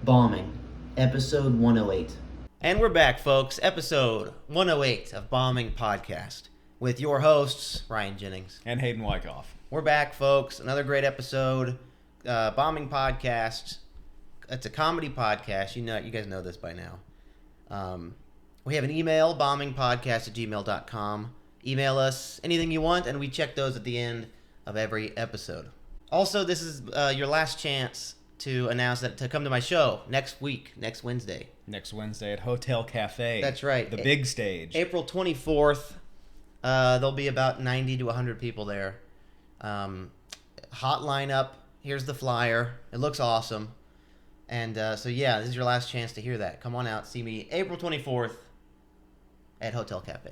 Bombing, episode 108. And we're back, folks. Episode 108 of Bombing Podcast with your hosts, Ryan Jennings. And Hayden Wyckoff. We're back, folks. Another great episode. Bombing Podcast. It's a comedy podcast. You guys know this by now. We have an email, bombingpodcast@gmail.com. Email us anything you want, and we check those at the end of every episode. Also, this is your last chance to announce that to come to my show next Wednesday. Next Wednesday at Hotel Cafe. That's right. The big stage. April 24th. There'll be about 90 to 100 people there. Hot lineup. Here's the flyer. It looks awesome. And this is your last chance to hear that. Come on out. See me April 24th at Hotel Cafe.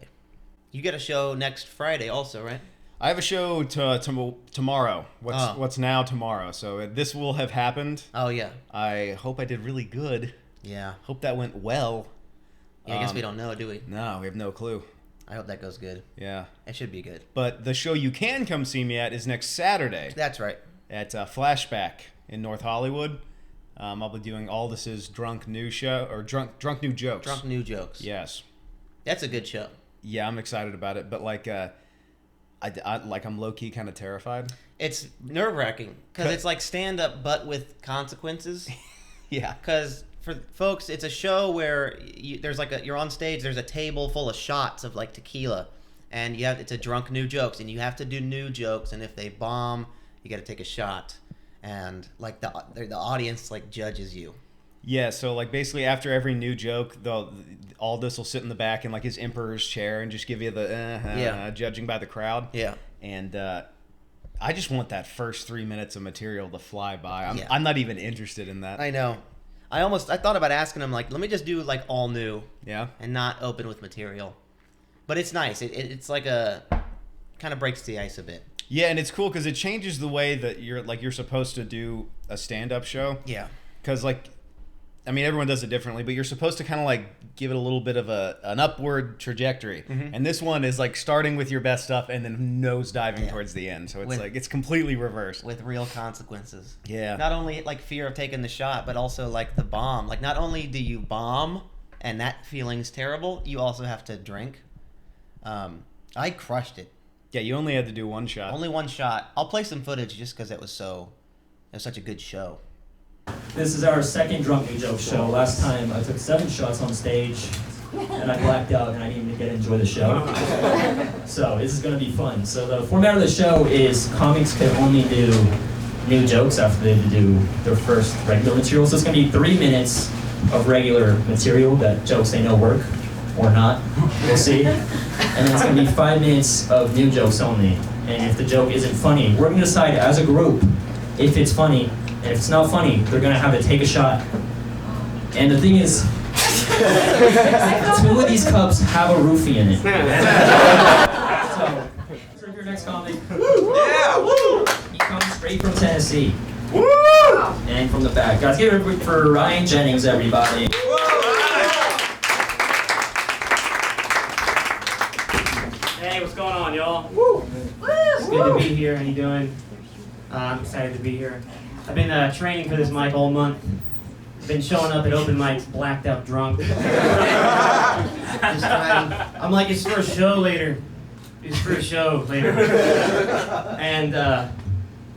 You get a show next Friday also, right? I have a show tomorrow. What's now tomorrow. So this will have happened. Oh, yeah. I hope I did really good. Yeah. Hope that went well. Yeah, I guess we don't know, do we? No, we have no clue. I hope that goes good. Yeah. It should be good. But the show you can come see me at is next Saturday. That's right. At Flashback in North Hollywood. I'll be doing Aldis's Drunk New Show, or Drunk New Jokes. Drunk New Jokes. Yes. That's a good show. Yeah, I'm excited about it, but I'm low-key kind of terrified. It's nerve-wracking, because it's like stand-up, but with consequences. Yeah. Because, for folks, it's a show where you're on stage, there's a table full of shots of, like, tequila, and it's a drunk new jokes, and you have to do new jokes, and if they bomb, you got to take a shot, and, like, the audience, like, judges you. Yeah, so like basically after every new joke, Aldous will sit in the back in like his emperor's chair and just give you the judging by the crowd. Yeah. And I just want that first 3 minutes of material to fly by. I'm not even interested in that. I know. I thought about asking him, like, let me just do like all new. Yeah. And not open with material. But it's nice. It's like kind of breaks the ice a bit. Yeah, and it's cool because it changes the way that you're supposed to do a stand-up show. Yeah. Because everyone does it differently, but you're supposed to kind of like give it a little bit of an upward trajectory. Mm-hmm. And this one is like starting with your best stuff and then nose diving towards the end. So it's it's completely reversed. With real consequences. Yeah. Not only like fear of taking the shot, but also like the bomb. Like not only do you bomb and that feeling's terrible, you also have to drink. I crushed it. Yeah, you only had to do one shot. Only one shot. I'll play some footage just because it was such a good show. This is our second Drunk New Joke show. Last time I took 7 shots on stage and I blacked out and I didn't even get to enjoy the show. So this is going to be fun. So the format of the show is comics can only do new jokes after they do their first regular material. So it's going to be 3 minutes of regular material, that jokes they know work or not. We'll see. And then it's going to be 5 minutes of new jokes only. And if the joke isn't funny, we're going to decide as a group if it's funny. And if it's not funny, they're going to have to take a shot. And the thing is, 2 of these cups have a roofie in it. So your next comic. Yeah, woo! He comes straight from Tennessee. Woo! And from the back. Guys, give it for Ryan Jennings, everybody. Hey, what's going on, y'all? Woo! It's good to be here. How you doing? I'm excited to be here. I've been training for this mic all month. Been showing up at open mics blacked out drunk. Just trying. I'm like, it's for a show later. It's for a show later. And I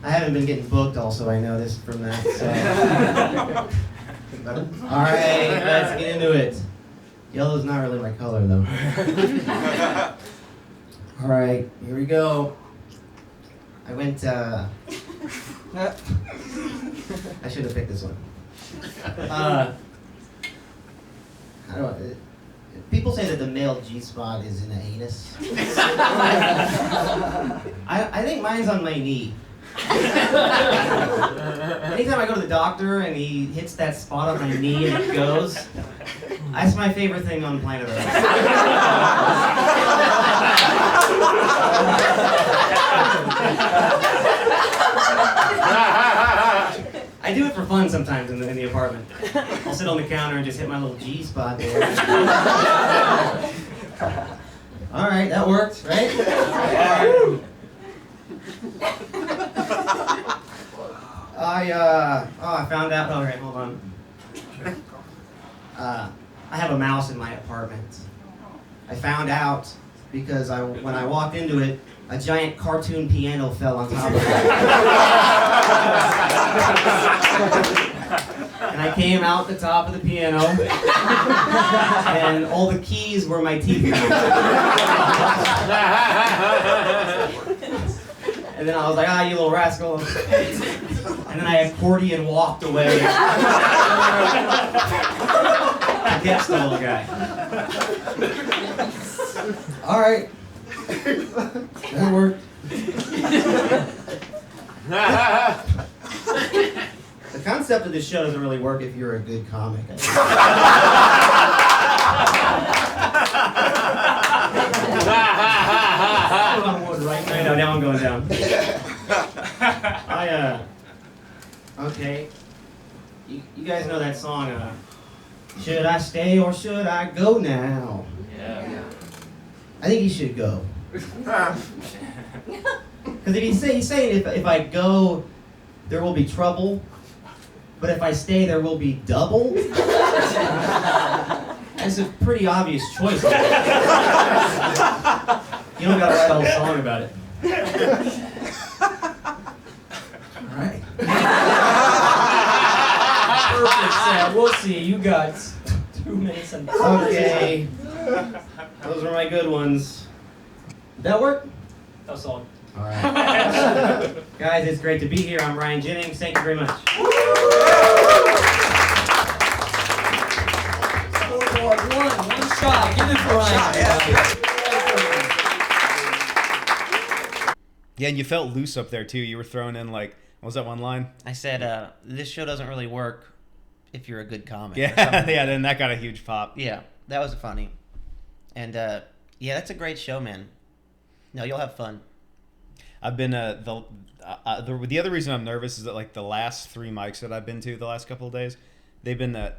haven't been getting booked also, I know this from that. So. Alright, let's get into it. Yellow's not really my color though. Alright, here we go. I went I should have picked this one. People say that the male G-spot is in the anus. I think mine's on my knee. Anytime I go to the doctor and he hits that spot on my knee and it goes, that's my favorite thing on planet Earth. I do it for fun sometimes in the apartment. I'll sit on the counter and just hit my little G spot there. All right, that worked, right? I found out. All right, hold on. I have a mouse in my apartment. I found out because when I walked into it, a giant cartoon piano fell on top of it. And I came out the top of the piano, and all the keys were my teeth. And then I was like, ah, you little rascal. And then I accordion walked away. I guess the little guy. All right. That worked. The concept of this show doesn't really work if you're a good comic. Right now I'm going down. Okay. You guys know that song, Should I Stay or Should I Go Now? Yeah. I think you should go. Because if he's saying if I go, there will be trouble, but if I stay, there will be double. That's a pretty obvious choice. You don't gotta write a whole song about it. All right. Perfect set. We'll see. You got 2 minutes and. Okay. Those are my good ones. Did that work? That was solid. All right. Guys, it's great to be here. I'm Ryan Jennings. Thank you very much. Scoreboard one shot. Give it for Ryan. Yeah, and you felt loose up there too. You were throwing in like, what was that one line? I said, this show doesn't really work if you're a good comic. Yeah, yeah. Then that got a huge pop. Yeah, that was funny. And yeah, that's a great show, man. No, you'll have fun. I've been the other reason I'm nervous is that like the last 3 mics that I've been to the last couple of days, they've been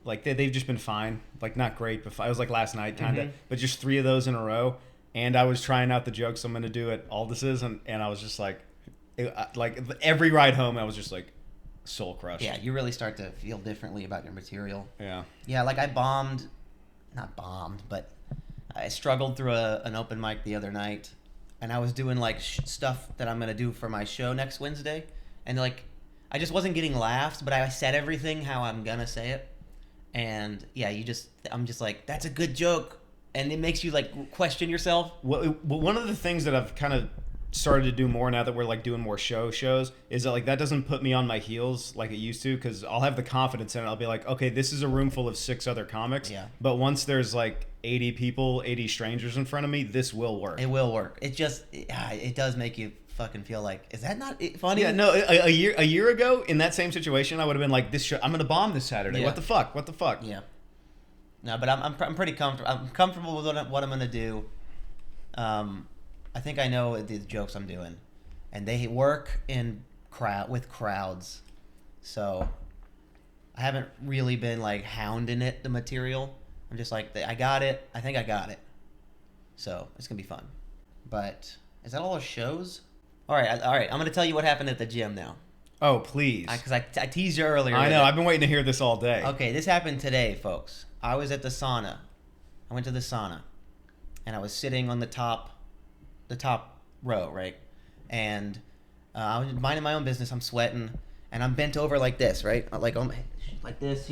like they've just been fine, like not great, but it was like last night kind of, but just 3 of those in a row, and I was trying out the jokes I'm gonna do at Aldis's, and I was just like every ride home I was just like soul crushed. Yeah, you really start to feel differently about your material. Yeah. Yeah, like I not bombed, but I struggled through an open mic the other night, and I was doing like stuff that I'm gonna do for my show next Wednesday, and like I just wasn't getting laughs, but I said everything how I'm gonna say it, and yeah, I'm just like, that's a good joke, and it makes you like question yourself. Well, one of the things that I've kind of started to do more now that we're like doing more shows is that like that doesn't put me on my heels like it used to, because I'll have the confidence in it. I'll be like, okay, this is a room full of 6 other comics, Yeah. But once there's like 80 people, 80 strangers in front of me, this will work. It will work. It just it does make you fucking feel like, is that not funny? Yeah, no. A year ago in that same situation, I would have been like, this show, I'm gonna bomb this Saturday. Yeah. What the fuck? Yeah. No, but I'm pretty comfortable. I'm comfortable with what I'm gonna do. I think I know the jokes I'm doing, and they work with crowds. So I haven't really been like hounding the material. I'm just like, I got it. I think I got it. So it's gonna be fun. But is that all our shows? All right. I'm gonna tell you what happened at the gym now. Oh, please. Because I teased you earlier. I with know. it. I've been waiting to hear this all day. Okay, this happened today, folks. I was at the sauna. I went to the sauna, and I was sitting on the top row, right? And I was minding my own business. I'm sweating, and I'm bent over like this, right? Like this,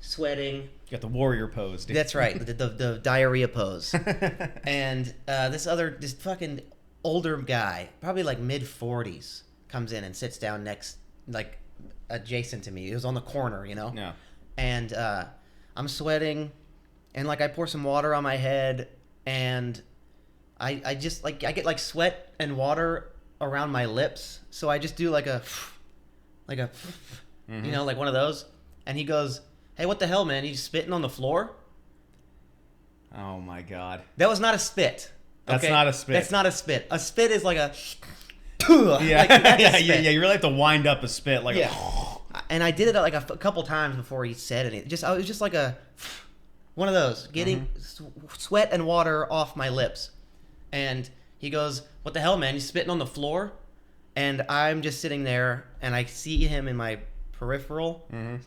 sweating. You got the warrior pose, dude. That's right, the diarrhea pose. And this fucking older guy, probably like mid-40s, comes in and sits down like adjacent to me. It was on the corner, Yeah. And I'm sweating, and like I pour some water on my head, and I just like I get like sweat and water around my lips, so I just do like a like one of those, and he goes, "Hey, what the hell, man? You spitting on the floor?" Oh my god. That was not a spit. That's okay? not a spit. That's not a spit. A spit is like a Yeah, like, that's a yeah, spit. yeah. You really have to wind up a spit, like. Yeah. And I did it like a couple times before he said anything. I was just like one of those, getting sweat and water off my lips. And he goes, "What the hell, man? You spitting on the floor?" And I'm just sitting there, and I see him in my peripheral,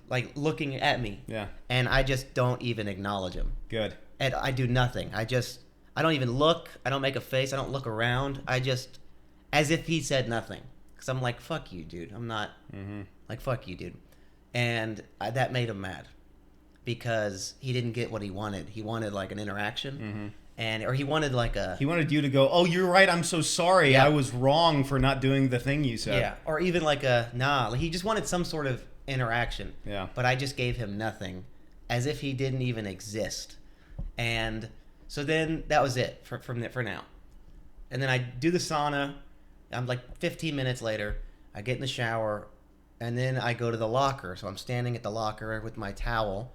like looking at me. Yeah. And I just don't even acknowledge him. Good. And I do nothing. I don't even look. I don't make a face. I don't look around. I just, as if he said nothing. Because I'm like, fuck you, dude. I'm not, like, fuck you, dude. And that made him mad. Because he didn't get what he wanted. He wanted, like, an interaction. Or he wanted, like, He wanted you to go, oh, you're right. I'm so sorry. Yeah. I was wrong for not doing the thing you said. Yeah. Or even, like, nah. Like, he just wanted some sort of interaction. Yeah. But I just gave him nothing. As if he didn't even exist. And so then that was it for now. And then I do the sauna. I'm like 15 minutes later. I get in the shower. And then I go to the locker. So I'm standing at the locker with my towel.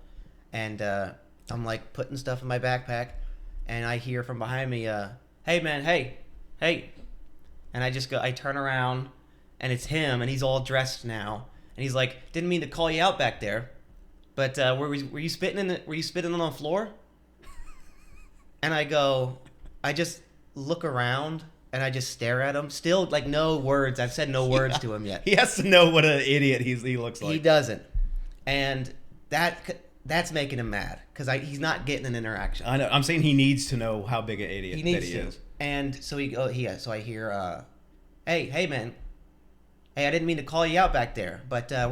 And I'm like putting stuff in my backpack. And I hear from behind me, hey man, hey. And I turn around. And it's him. And he's all dressed now. And he's like, didn't mean to call you out back there. But were you spitting on the floor? And I just look around and I just stare at him. Still, like, no words. I've said no words to him yet. He has to know what an idiot he looks like. He doesn't. And that's making him mad because he's not getting an interaction. I know. I'm saying he needs to know how big an idiot He needs he to. is. And so so I hear, hey man. Hey, I didn't mean to call you out back there, but did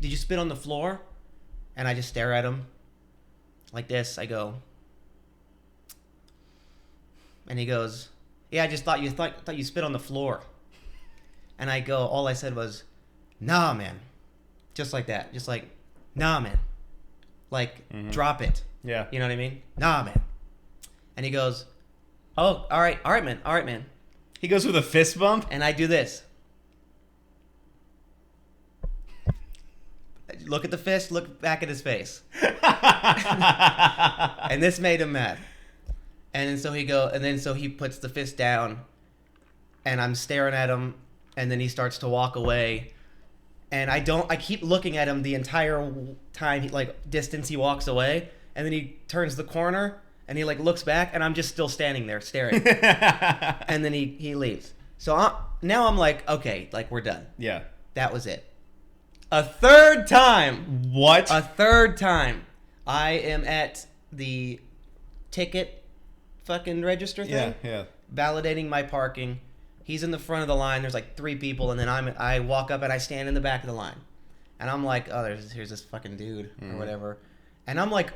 you spit on the floor? And I just stare at him like this. I go, and he goes, yeah, I just thought you spit on the floor. And I go, all I said was, nah, man. Just like that. Just like, nah, man. Like, drop it. Yeah. You know what I mean? Nah, man. And he goes, oh, all right, man. He goes with a fist bump? And I do this. Look at the fist, look back at his face. And this made him mad. And so he puts the fist down, and I'm staring at him, and then he starts to walk away. And I keep looking at him the entire time, distance he walks away, and then he turns the corner, and he looks back, and I'm just still standing there staring. And then he leaves. So now I'm like, okay, we're done. Yeah. That was it. A third time. What? A third time. I am at the ticket fucking register thing. Yeah. Validating my parking. He's in the front of the line. There's 3 people, and then I walk up and I stand in the back of the line. And I'm like, oh, here's this fucking dude or whatever. And I'm like,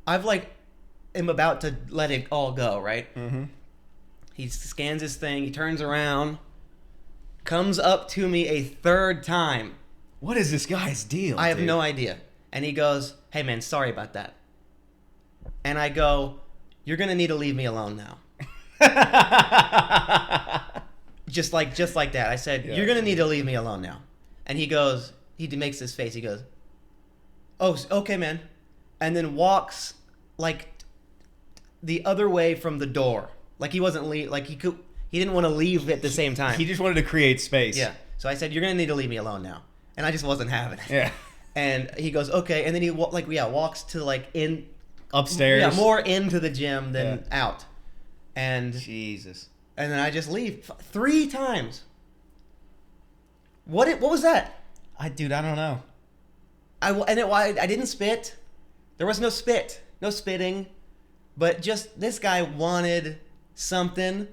am about to let it all go, right? Mm-hmm. He scans his thing. He turns around, comes up to me a third time. What is this guy's deal? I have no idea. And he goes, hey man, sorry about that. And I go, you're going to need to leave me alone now. just like that. I said, you're going to need to leave me alone now. And he goes, he makes this face. He goes, oh, okay, man. And then walks the other way from the door. He wasn't he didn't want to leave at the same time. He just wanted to create space. Yeah. So I said, you're going to need to leave me alone now. And I just wasn't having it. Yeah. And he goes, okay. And then he walks to in upstairs. Yeah, more into the gym than out. And Jesus. And then I just leave 3 times. What was that? I don't know. I didn't spit. There was no spit, no spitting, but just this guy wanted something.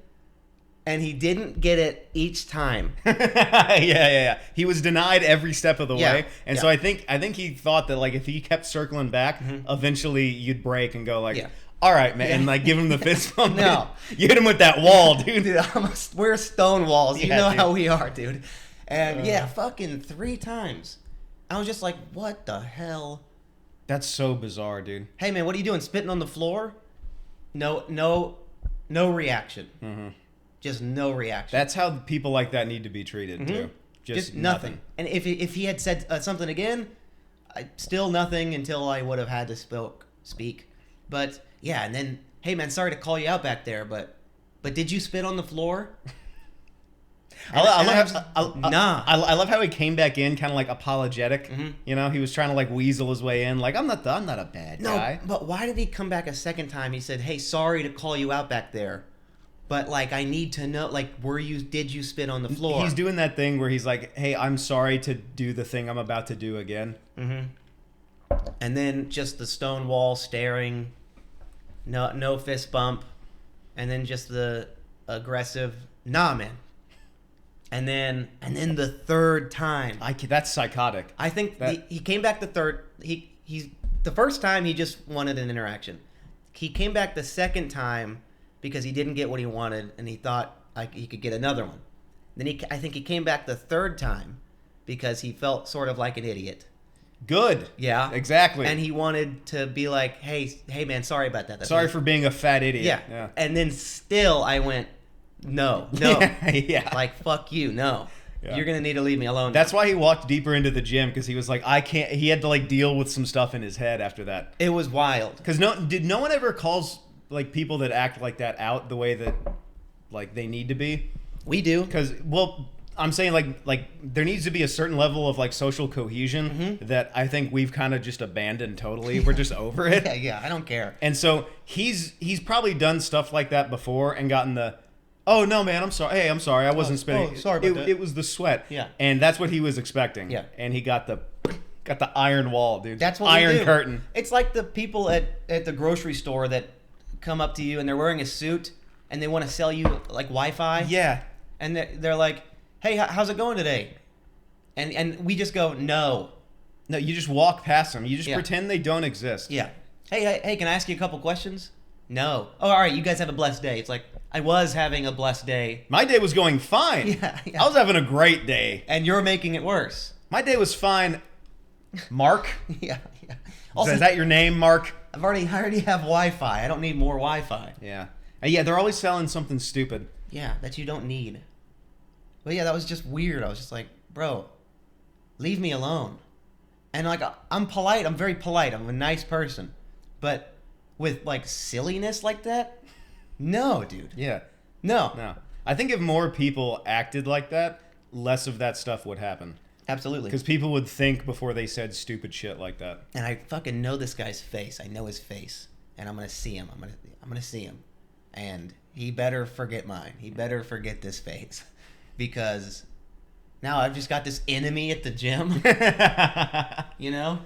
And he didn't get it each time. Yeah. He was denied every step of the way. And so I think he thought that if he kept circling back, eventually you'd break and go all right, man, and give him the fist bump. No. You hit him with that wall, dude. We're stone walls. You know dude. how we are, dude. And fucking 3 times. I was just like, what the hell? That's so bizarre, dude. Hey man, what are you doing? Spitting on the floor? No reaction. Mm-hmm. Just no reaction. That's how people like that need to be treated too. Just nothing. And if he had said something again, still nothing until I would have had to speak. But yeah, and then hey man, sorry to call you out back there, but did you spit on the floor? I love how he came back in kind of apologetic. Mm-hmm. You know, he was trying to weasel his way in. I'm not a bad guy. No, but why did he come back a second time? He said, "Hey, sorry to call you out back there." but like I need to know, like, did you spit on the floor? He's doing that thing where he's like, hey, I'm sorry to do the thing I'm about to do again. And then just the stone wall staring, no fist bump, and then just the aggressive, nah, man. And then the third time, That's psychotic. I think he came back the third. He's the first time he just wanted an interaction. He came back the second time because he didn't get what he wanted, and he thought he could get another one. Then I think he came back the third time because he felt sort of like an idiot. Good. Yeah. Exactly. And he wanted to be like, hey man, sorry about that. Sorry for being a fat idiot. Yeah. And then still I went, no. Yeah. Like, fuck you, no. Yeah. You're going to need to leave me alone. That's why he walked deeper into the gym, because he was like, he had to like deal with some stuff in his head after that. It was wild. Because no one ever calls like people that act like that out the way that like they need to be? We do. Because, well, I'm saying like there needs to be a certain level of like social cohesion that I think we've kind of just abandoned totally. We're just over it. Yeah, I don't care. And so he's probably done stuff like that before and gotten the, oh no man, I'm sorry. Hey, I'm sorry, I wasn't spitting. Sorry about that. It was the sweat. Yeah. And that's what he was expecting. Yeah. And he got the iron wall, dude. That's what we iron do. curtain. It's like the people at the grocery store that come up to you and they're wearing a suit and they want to sell you like Wi-Fi. Yeah. And they're like, hey, how's it going today? And we just go, no. No, you just walk past them. You just Yeah. pretend they don't exist. Yeah. Hey, can I ask you a couple questions? No. Oh, all right, you guys have a blessed day. It's like, I was having a blessed day. My day was going fine. Yeah. I was having a great day. And you're making it worse. My day was fine. Mark? Yeah. Also, Is that your name, Mark? I already have Wi-Fi. I don't need more Wi-Fi. Yeah. Yeah, they're always selling something stupid. Yeah, that you don't need. But yeah, that was just weird. I was just like, bro, leave me alone. And like, I'm polite. I'm very polite. I'm a nice person. But with like silliness like that, no, dude. Yeah. No. I think if more people acted like that, less of that stuff would happen. Absolutely. Because people would think before they said stupid shit like that. And I fucking know this guy's face. I know his face. And I'm going to see him. I'm going to see him. And he better forget mine. He better forget this face. Because now I've just got this enemy at the gym. You know?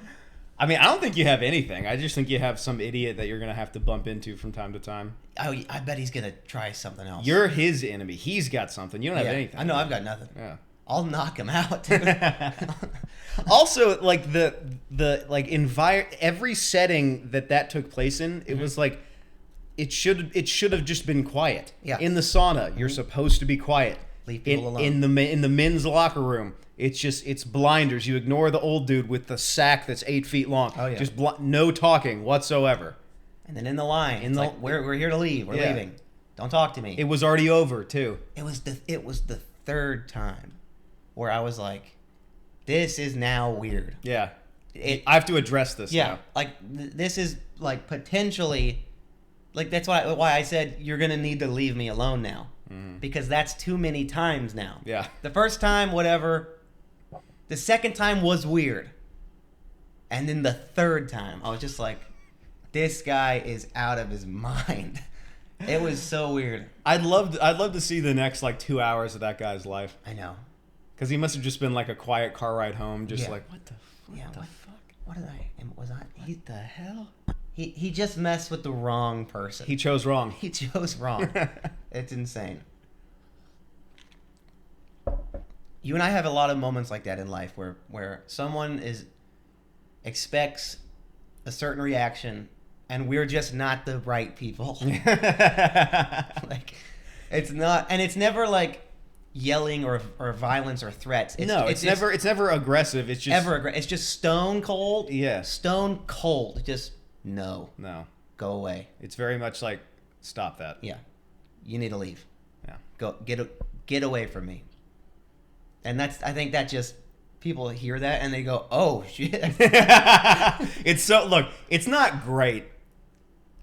I mean, I don't think you have anything. I just think you have some idiot that you're going to have to bump into from time to time. Oh, I bet he's going to try something else. You're his enemy. He's got something. You don't have anything. I know, I've got nothing. Yeah. I'll knock him out, dude. Also, like the like every setting that took place in, it was like it should have just been quiet. Yeah. In the sauna, you're supposed to be quiet. Leave people alone. In the men's locker room, it's blinders. You ignore the old dude with the sack that's 8 feet long. Oh, yeah. Just no talking whatsoever. And then in the line, it's like, we're here to leave. We're leaving. Don't talk to me. It was already over too. It was the third time where I was like, this is now weird. Yeah. I have to address this Yeah. now. Like this is like potentially, like that's why I said you're gonna need to leave me alone now, because that's too many times now. Yeah. The first time, whatever. The second time was weird, and then the third time, I was just like, this guy is out of his mind. It was so weird. I'd love to see the next like 2 hours of that guy's life. I know. Because he must have just been like a quiet car ride home, just Yeah. like, what the fuck? What did was I? What the hell? He just messed with the wrong person. He chose wrong. He chose wrong. It's insane. You and I have a lot of moments like that in life where someone expects a certain reaction and we're just not the right people. Like it's not, and it's never like yelling or violence or threats. It's never aggressive. It's just It's just stone cold. Yeah. Stone cold. Just no. Go away. It's very much like, stop that. Yeah. You need to leave. Yeah. Go get away from me. And I think that just people hear that and they go, "Oh shit." It's it's not great.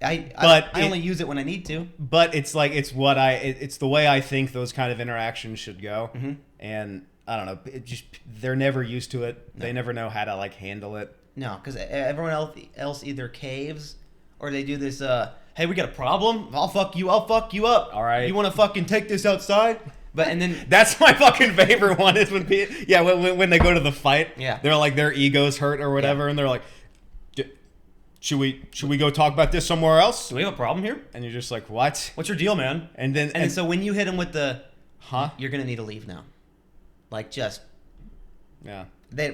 I only use it when I need to. But it's like it's the way I think those kind of interactions should go. Mm-hmm. And I don't know, they're never used to it. No. They never know how to like handle it. No, because everyone else either caves or they do this. hey, we got a problem. I'll fuck you up. All right. You want to fucking take this outside? But and then That's my fucking favorite one is when people, when they go to the fight, Yeah. they're like their egos hurt or whatever, and they're like, should we go talk about this somewhere else? do we have a problem here? And you're just like, what? What's your deal, man? And then And so when you hit him with the, huh? you're gonna need to leave now. Like just Yeah. they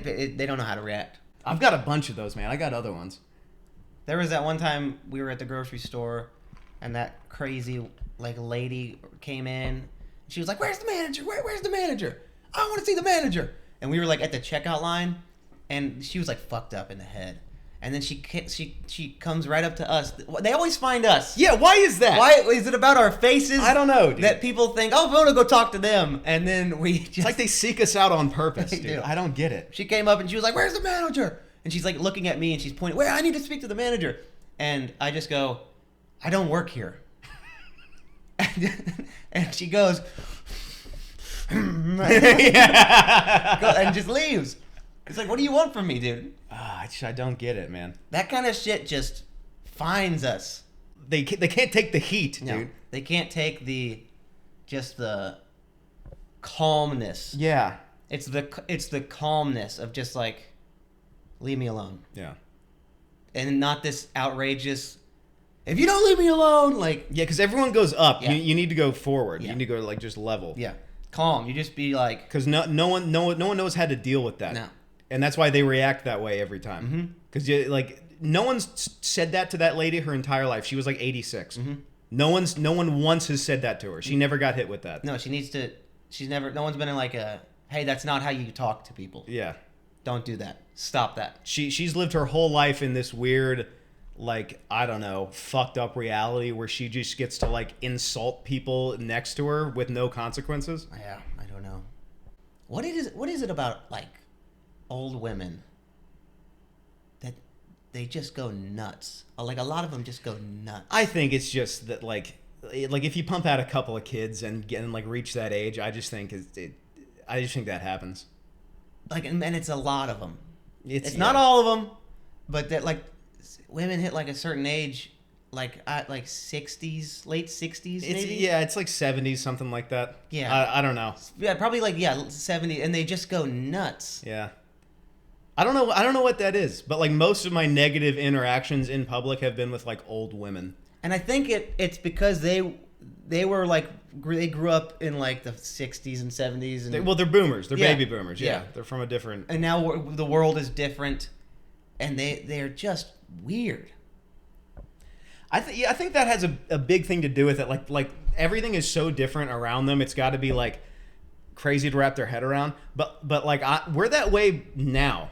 don't know how to react. I've got a bunch of those, man. I got other ones. There was that one time we were at the grocery store, and that crazy like lady came in. She was like, "Where's the manager? Where's the manager? I want to see the manager." And we were like at the checkout line, and she was like fucked up in the head. And then she comes right up to us. They always find us. Yeah, why is that? Why is it about our faces? I don't know, dude. That people think, "Oh, I'm gonna go talk to them," and then we just It's like they seek us out on purpose, They dude. do. I don't get it. She came up and she was like, "Where's the manager?" And she's like looking at me and she's pointing, "Where? I need to speak to the manager." And I just go, "I don't work here." And she goes, and just leaves. It's like, what do you want from me, dude? I don't get it, man. That kind of shit just finds us. They can't take the heat, No, dude. they can't take the calmness. Yeah. It's the calmness of just like, leave me alone. Yeah. And not this outrageous, if you don't leave me alone, like, Yeah, because everyone goes up. Yeah. You need to go forward. Yeah. You need to go like just level. yeah, calm. You just be like, Because no one knows how to deal with that. No. And that's why they react that way every time. Because no one's said that to that lady her entire life. She was like 86. No one once has said that to her. She never got hit with that. no, she needs to, no one's been in like a, hey, that's not how you talk to people. Yeah. Don't do that. Stop that. She's lived her whole life in this weird, like, I don't know, fucked up reality where she just gets to like insult people next to her with no consequences. Yeah, I don't know. What is it about like old women that they just go nuts? Like a lot of them just go nuts. I think it's just that like if you pump out a couple of kids and like reach that age, I just think that happens. Like, and it's a lot of them. It's Yeah. not all of them, but that like women hit like a certain age, like at like 60s, late 60s maybe. It's like 70s, something like that. Yeah. I don't know. Yeah, probably like 70, and they just go nuts. Yeah. I don't know what that is, but like most of my negative interactions in public have been with like old women. And I think it's because they were like they grew up in like the 60s and 70s, and They're boomers. They're Yeah. baby boomers. Yeah. Yeah. They're from a different. and now the world is different, and they're just weird. I think that has a big thing to do with it. Like everything is so different around them. It's got to be like crazy to wrap their head around. But like we're that way now.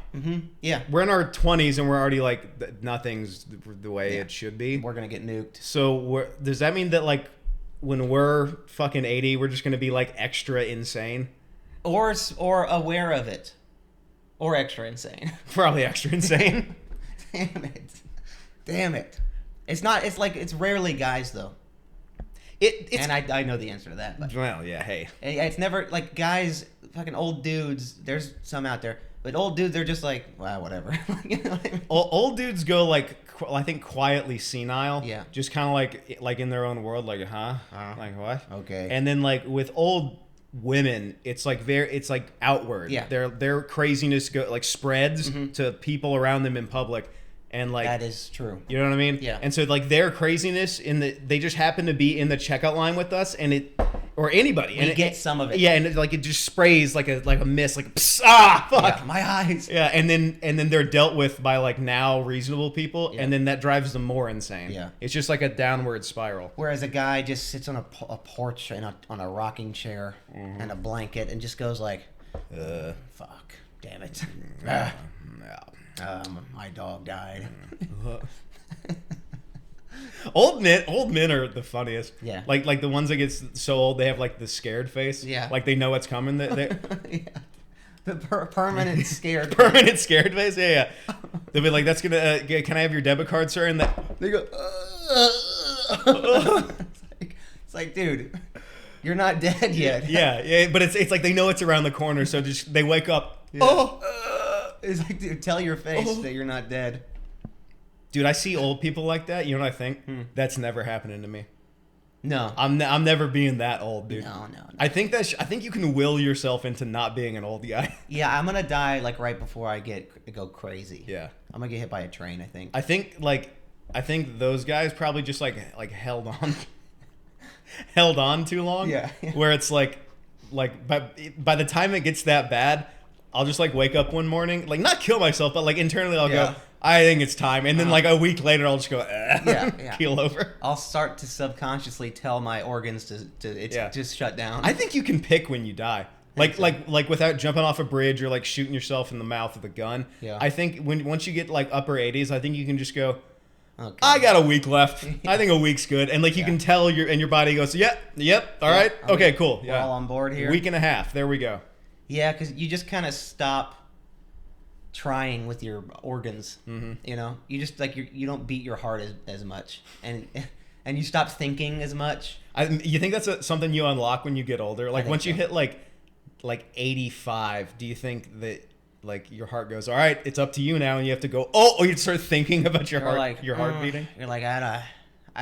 Yeah, We're in our 20s and we're already like nothing's the way it should be. we're gonna get nuked. So does that mean that like when we're fucking 80, we're just gonna be like extra insane? Or aware of it, or extra insane. Probably extra insane. Damn it. It's not. It's like it's rarely guys though. It's And I know the answer to that. But well, yeah. Hey, it's never like guys. Fucking old dudes. There's some out there, but old dudes they're just like, wow, whatever. You know what I mean? old dudes go like I think quietly senile. Yeah. Just kind of like in their own world, like like what? Okay. And then like with old women, it's like it's like outward. Yeah. Their craziness spreads to people around them in public, and like That is true. you know what I mean? Yeah. And so like their craziness they just happen to be in the checkout line with us, and or anybody. We and get some of it. Yeah, and it just sprays like a mist, like fuck. Yeah, my eyes. Yeah, and then they're dealt with by like now reasonable people, Yeah. and then that drives them more insane. Yeah. It's just like a downward spiral. Whereas a guy just sits on a porch on a rocking chair and a blanket and just goes like, fuck, damn it. Yeah. My dog died. Old men are the funniest. Yeah. Like the ones that get so old they have like the scared face. Yeah. Like they know what's coming. They Yeah. The permanent scared. permanent scared face. Yeah. They'll be like, "That's gonna. Can I have your debit card, sir?" And they go. It's like, dude, you're not dead yet. Yeah. But it's like they know it's around the corner, so just they wake up. Yeah. It's like, dude, tell your face that you're not dead. Dude, I see old people like that. You know what I think? That's never happening to me. No. I'm never being that old, dude. No. I think I think you can will yourself into not being an old guy. Yeah, I'm gonna die like right before I go crazy. Yeah. I'm gonna get hit by a train, I think. I think those guys probably just like held on too long. Yeah. Where it's like by the time it gets that bad, I'll just like wake up one morning, like not kill myself, but like internally I'll go, I think it's time, and then like a week later I'll just go, keel over. I'll start to subconsciously tell my organs to just shut down. I think you can pick when you die. Like without jumping off a bridge or like shooting yourself in the mouth with a gun. Yeah. I think once you get like upper 80s, I think you can just go, okay. I got a week left. I think a week's good. And like you can tell your body goes, yep, all right. Okay, cool. We're all on board here. Week and a half. There we go. Yeah, because you just kind of stop trying with your organs. Mm-hmm. You know, you just like you don't beat your heart as much, and you stop thinking as much. You think that's something you unlock when you get older? Like once you so. hit like 85, do you think that like your heart goes, all right, it's up to you now, and you have to go, oh, you start thinking about your heart beating? You're like, I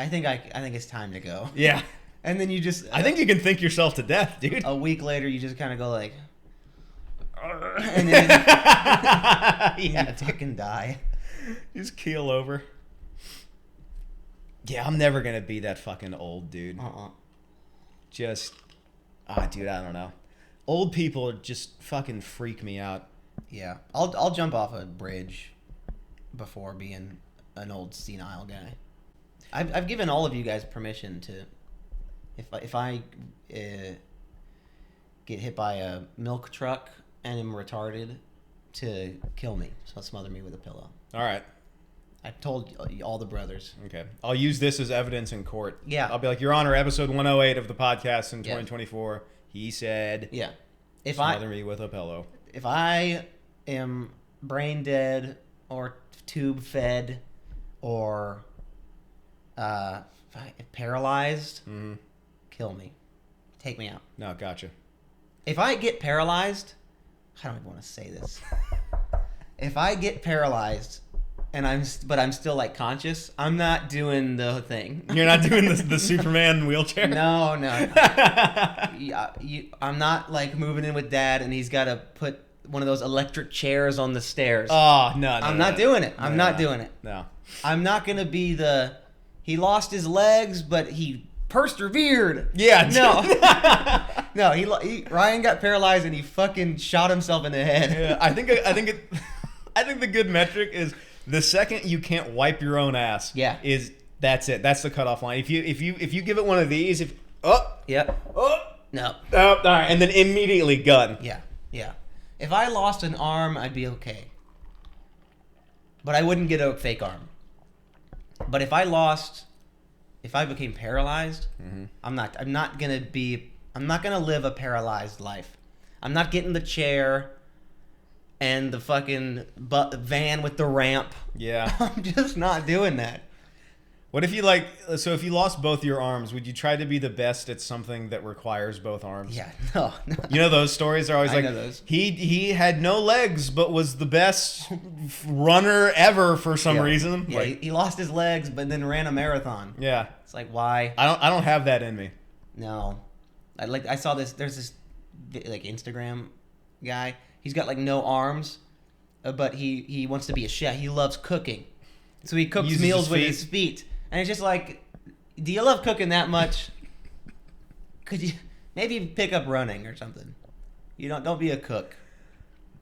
think it's time to go. Yeah. And then you just I think you can think yourself to death, dude. A week later, you just kind of go like, and then you fucking die. Just keel over. Yeah, I'm never gonna be that fucking old, dude. Just, dude, I don't know. Old people just fucking freak me out. Yeah, I'll jump off a bridge before being an old senile guy. I've given all of you guys permission to, if I get hit by a milk truck and am retarded, to kill me. So smother me with a pillow. All right. I told all the brothers. Okay. I'll use this as evidence in court. Yeah. I'll be like, Your Honor, episode 108 of the podcast in 2024, he said, yeah, smother me with a pillow. If I am brain dead or tube fed or paralyzed, kill me. Take me out. No, gotcha. If I get paralyzed, I don't even want to say this. If I get paralyzed and I'm still like conscious, I'm not doing the thing. You're not doing the Superman wheelchair? No. I'm not like moving in with Dad and he's got to put one of those electric chairs on the stairs. Oh, no. I'm not doing it. I'm not doing it. No. I'm not going to be he lost his legs, but he persevered. Yeah. No. Ryan got paralyzed and he fucking shot himself in the head. Yeah, I think the good metric is the second you can't wipe your own ass. Yeah. That's it. That's the cutoff line. If you give it one of these, No. All right, and then immediately gun. Yeah. If I lost an arm, I'd be okay. But I wouldn't get a fake arm. But if I became paralyzed, I'm not gonna live a paralyzed life. I'm not getting the chair and the fucking van with the ramp. Yeah. I'm just not doing that. What if you if you lost both your arms, would you try to be the best at something that requires both arms? Yeah, no. You know those stories are always I know those. He had no legs but was the best runner ever for some reason. Yeah, he lost his legs but then ran a marathon. Yeah. It's like, why? I don't have that in me. No. I saw this, there's this like Instagram guy. He's got like no arms, but he wants to be a chef. He loves cooking. So he cooks Uses meals his with feet. his feet. And it's just like, do you love cooking that much? Could you maybe pick up running or something? Don't be a cook.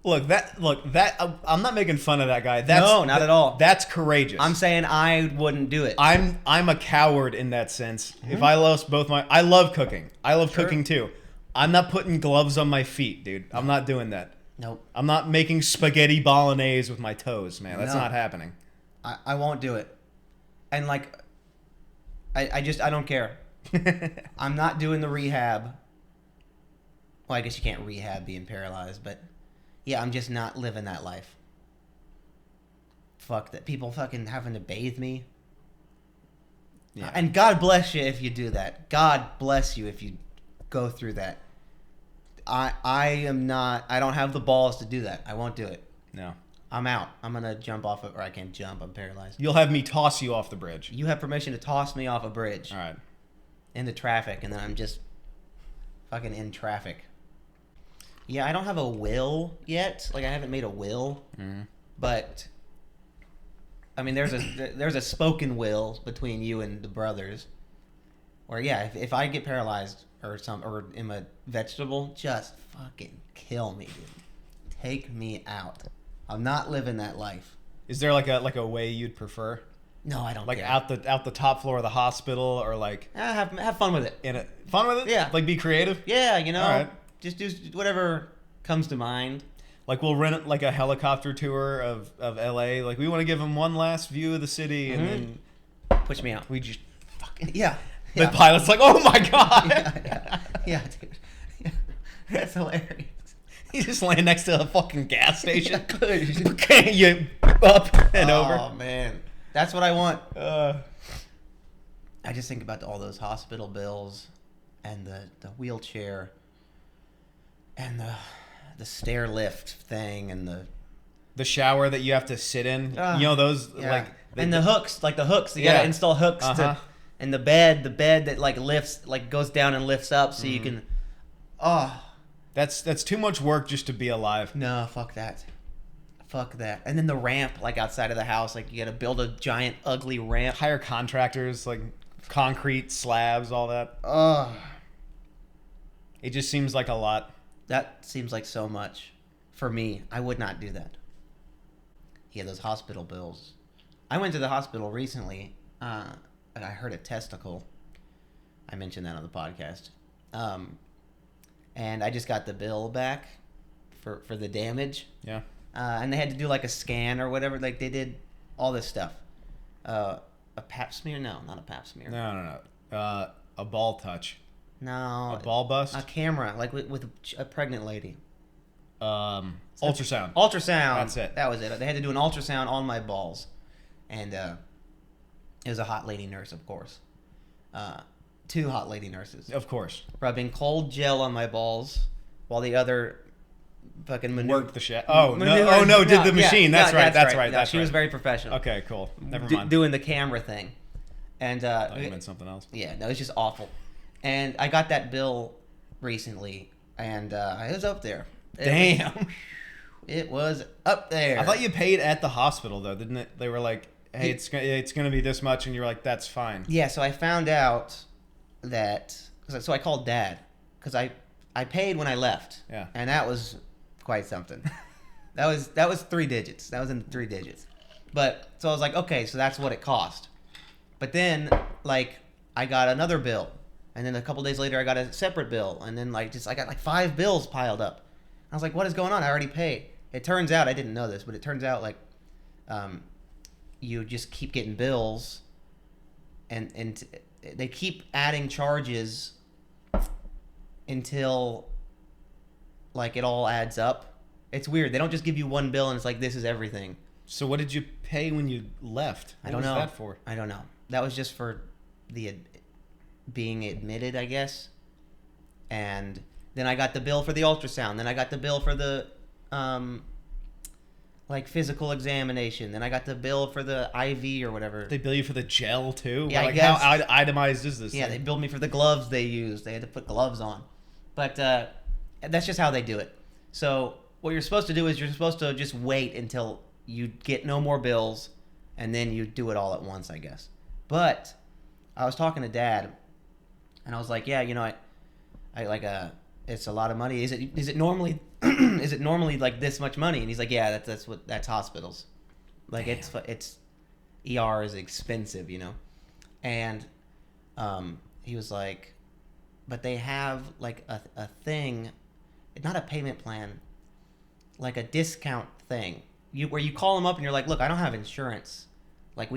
Look, I'm not making fun of that guy. No, not at all. That's courageous. I'm saying I wouldn't do it. I'm a coward in that sense. If I lost both I love cooking. I love cooking too. I'm not putting gloves on my feet, dude. I'm not doing that. Nope. I'm not making spaghetti bolognese with my toes, man. That's not happening. I won't do it. And like, I don't care. I'm not doing the rehab. Well, I guess you can't rehab being paralyzed, but yeah, I'm just not living that life. Fuck that. People fucking having to bathe me. Yeah. And God bless you if you do that. God bless you if you go through that. I don't have the balls to do that. I won't do it. No. I'm out. I'm gonna jump off of, or I can't jump. I'm paralyzed. You'll have me toss you off the bridge. You have permission to toss me off a bridge All right. into traffic, and then I'm just fucking in traffic. Yeah, I don't have a will yet. Like, I haven't made a will, but I mean, there's a spoken will between you and the brothers. Where yeah, if I get paralyzed or am a vegetable, just fucking kill me, dude. Take me out. I'm not living that life. Is there like a way you'd prefer? No, I don't Like care. out the top floor of the hospital, or like Have fun with it. Fun with it? Yeah. Like be creative? Yeah, you know. All right. Just do whatever comes to mind. Like we'll rent like a helicopter tour of LA. Like we want to give them one last view of the city, and then Push me out. we just fucking. Yeah. The Yeah. pilot's like, oh my god. Yeah, dude. Yeah. That's hilarious. You just land next to a fucking gas station. Yeah, good. You up and Oh over. man, that's what I want. Uh, I just think about all those hospital bills, and the wheelchair, and the stair lift thing, and the shower that you have to sit in. Ah, You know those yeah. like and the hooks, like the hooks. You Yeah. gotta install hooks Uh-huh. to, and the bed that like lifts, like goes down and lifts up, so you can. Oh That's too much work just to be alive. no, fuck that. Fuck that. And then the ramp, like outside of the house, like you gotta build a giant ugly ramp. Hire contractors, like concrete slabs, all that. Ugh. It just seems like a lot. That seems like so much. For me, I would not do that. Yeah, those hospital bills. I went to the hospital recently, and I hurt a testicle. I mentioned that on the podcast. And I just got the bill back for the damage. Yeah. And they had to do like a scan or whatever. Like they did all this stuff. A pap smear? No, not a pap smear. No. A ball touch. No. A ball bust. A camera, like with a pregnant lady. Ultrasound. Ultrasound. That's it. That was it. They had to do an ultrasound on my balls, and it was a hot lady nurse, of course. Two hot lady nurses Of course. rubbing cold gel on my balls, while the other fucking Work the shit. Oh no! Did the machine? That's right. No, she was very professional. Okay, cool. Never mind. Doing the camera thing, and I thought you meant something else. yeah, no, it's just awful. And I got that bill recently, and it was up there. Damn. It was up there. I thought you paid at the hospital though, didn't it? They were like, "Hey, it's gonna be this much," and you were like, "That's fine." Yeah, so I found out that so I called Dad because I paid when I left. Yeah. And that was quite something. that was 3 digits. That was in 3 digits. But so I was like, okay, so that's what it cost. But then like I got another bill, and then a couple days later I got a separate bill, and then I got like 5 bills piled up. I was like, what is going on? I already paid. It turns out I didn't know this, but it turns out like you just keep getting bills, and they keep adding charges until like it all adds up. It's weird. They don't just give you one bill and it's like this is everything. So what did you pay when you left? I What don't was know. that for? I don't know. That was just for the being admitted, I guess. And then I got the bill for the ultrasound. Then I got the bill for the like physical examination. Then I got the bill for the IV or whatever. They bill you for the gel too? Yeah, I like guess. how itemized is this? Yeah, thing? they billed me for the gloves they used. They had to put gloves on. But that's just how they do it. So what you're supposed to do is you're supposed to just wait until you get no more bills, and then you do it all at once, I guess. But I was talking to Dad, and I was like, yeah, you know, I like it's a lot of money. Is it normally is it normally like this much money? And he's like, yeah, that's hospitals. Like Damn. it's ER is expensive, you know. And he was like, but they have like a thing, not a payment plan, like a discount thing. Where you call them up and you're like, look, I don't have insurance. Like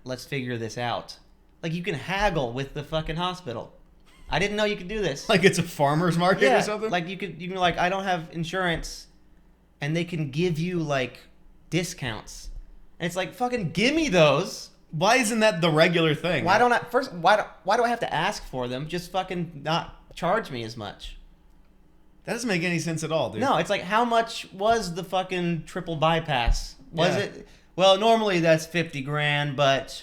let's figure this out. Like you can haggle with the fucking hospital. I didn't know you could do this. Like it's a farmer's market or something? Like you can like, I don't have insurance, and they can give you like discounts. And it's like, fucking give me those. Why isn't that the regular thing? Why don't I why do I have to ask for them? Just fucking not charge me as much. That doesn't make any sense at all, dude. No, it's like, how much was the fucking triple bypass? Was Yeah. it? Well, normally that's 50 grand, but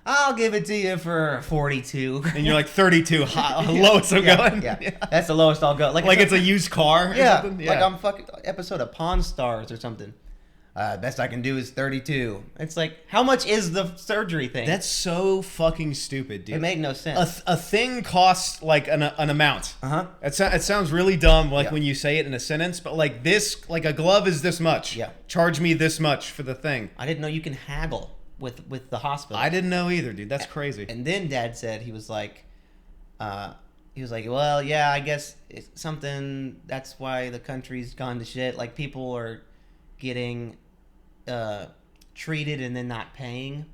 I'll give it to you for 42. And you're like 32, lowest I'm going. Yeah. That's the lowest I'll go. Like it's a used car or yeah, something? like I'm fucking episode of Pawn Stars or something. Best I can do is 32. It's like, how much is the surgery thing? That's so fucking stupid, dude. It made no sense. A thing costs like an amount. Uh-huh. It sounds really dumb, like Yeah. when you say it in a sentence, but like this, like a glove is this much. Yeah. Charge me this much for the thing. I didn't know you can haggle with the hospital. I didn't know either, dude. That's crazy. And then Dad said he was like, well, yeah, I guess it's something. That's why the country's gone to shit. Like people are getting treated and then not paying.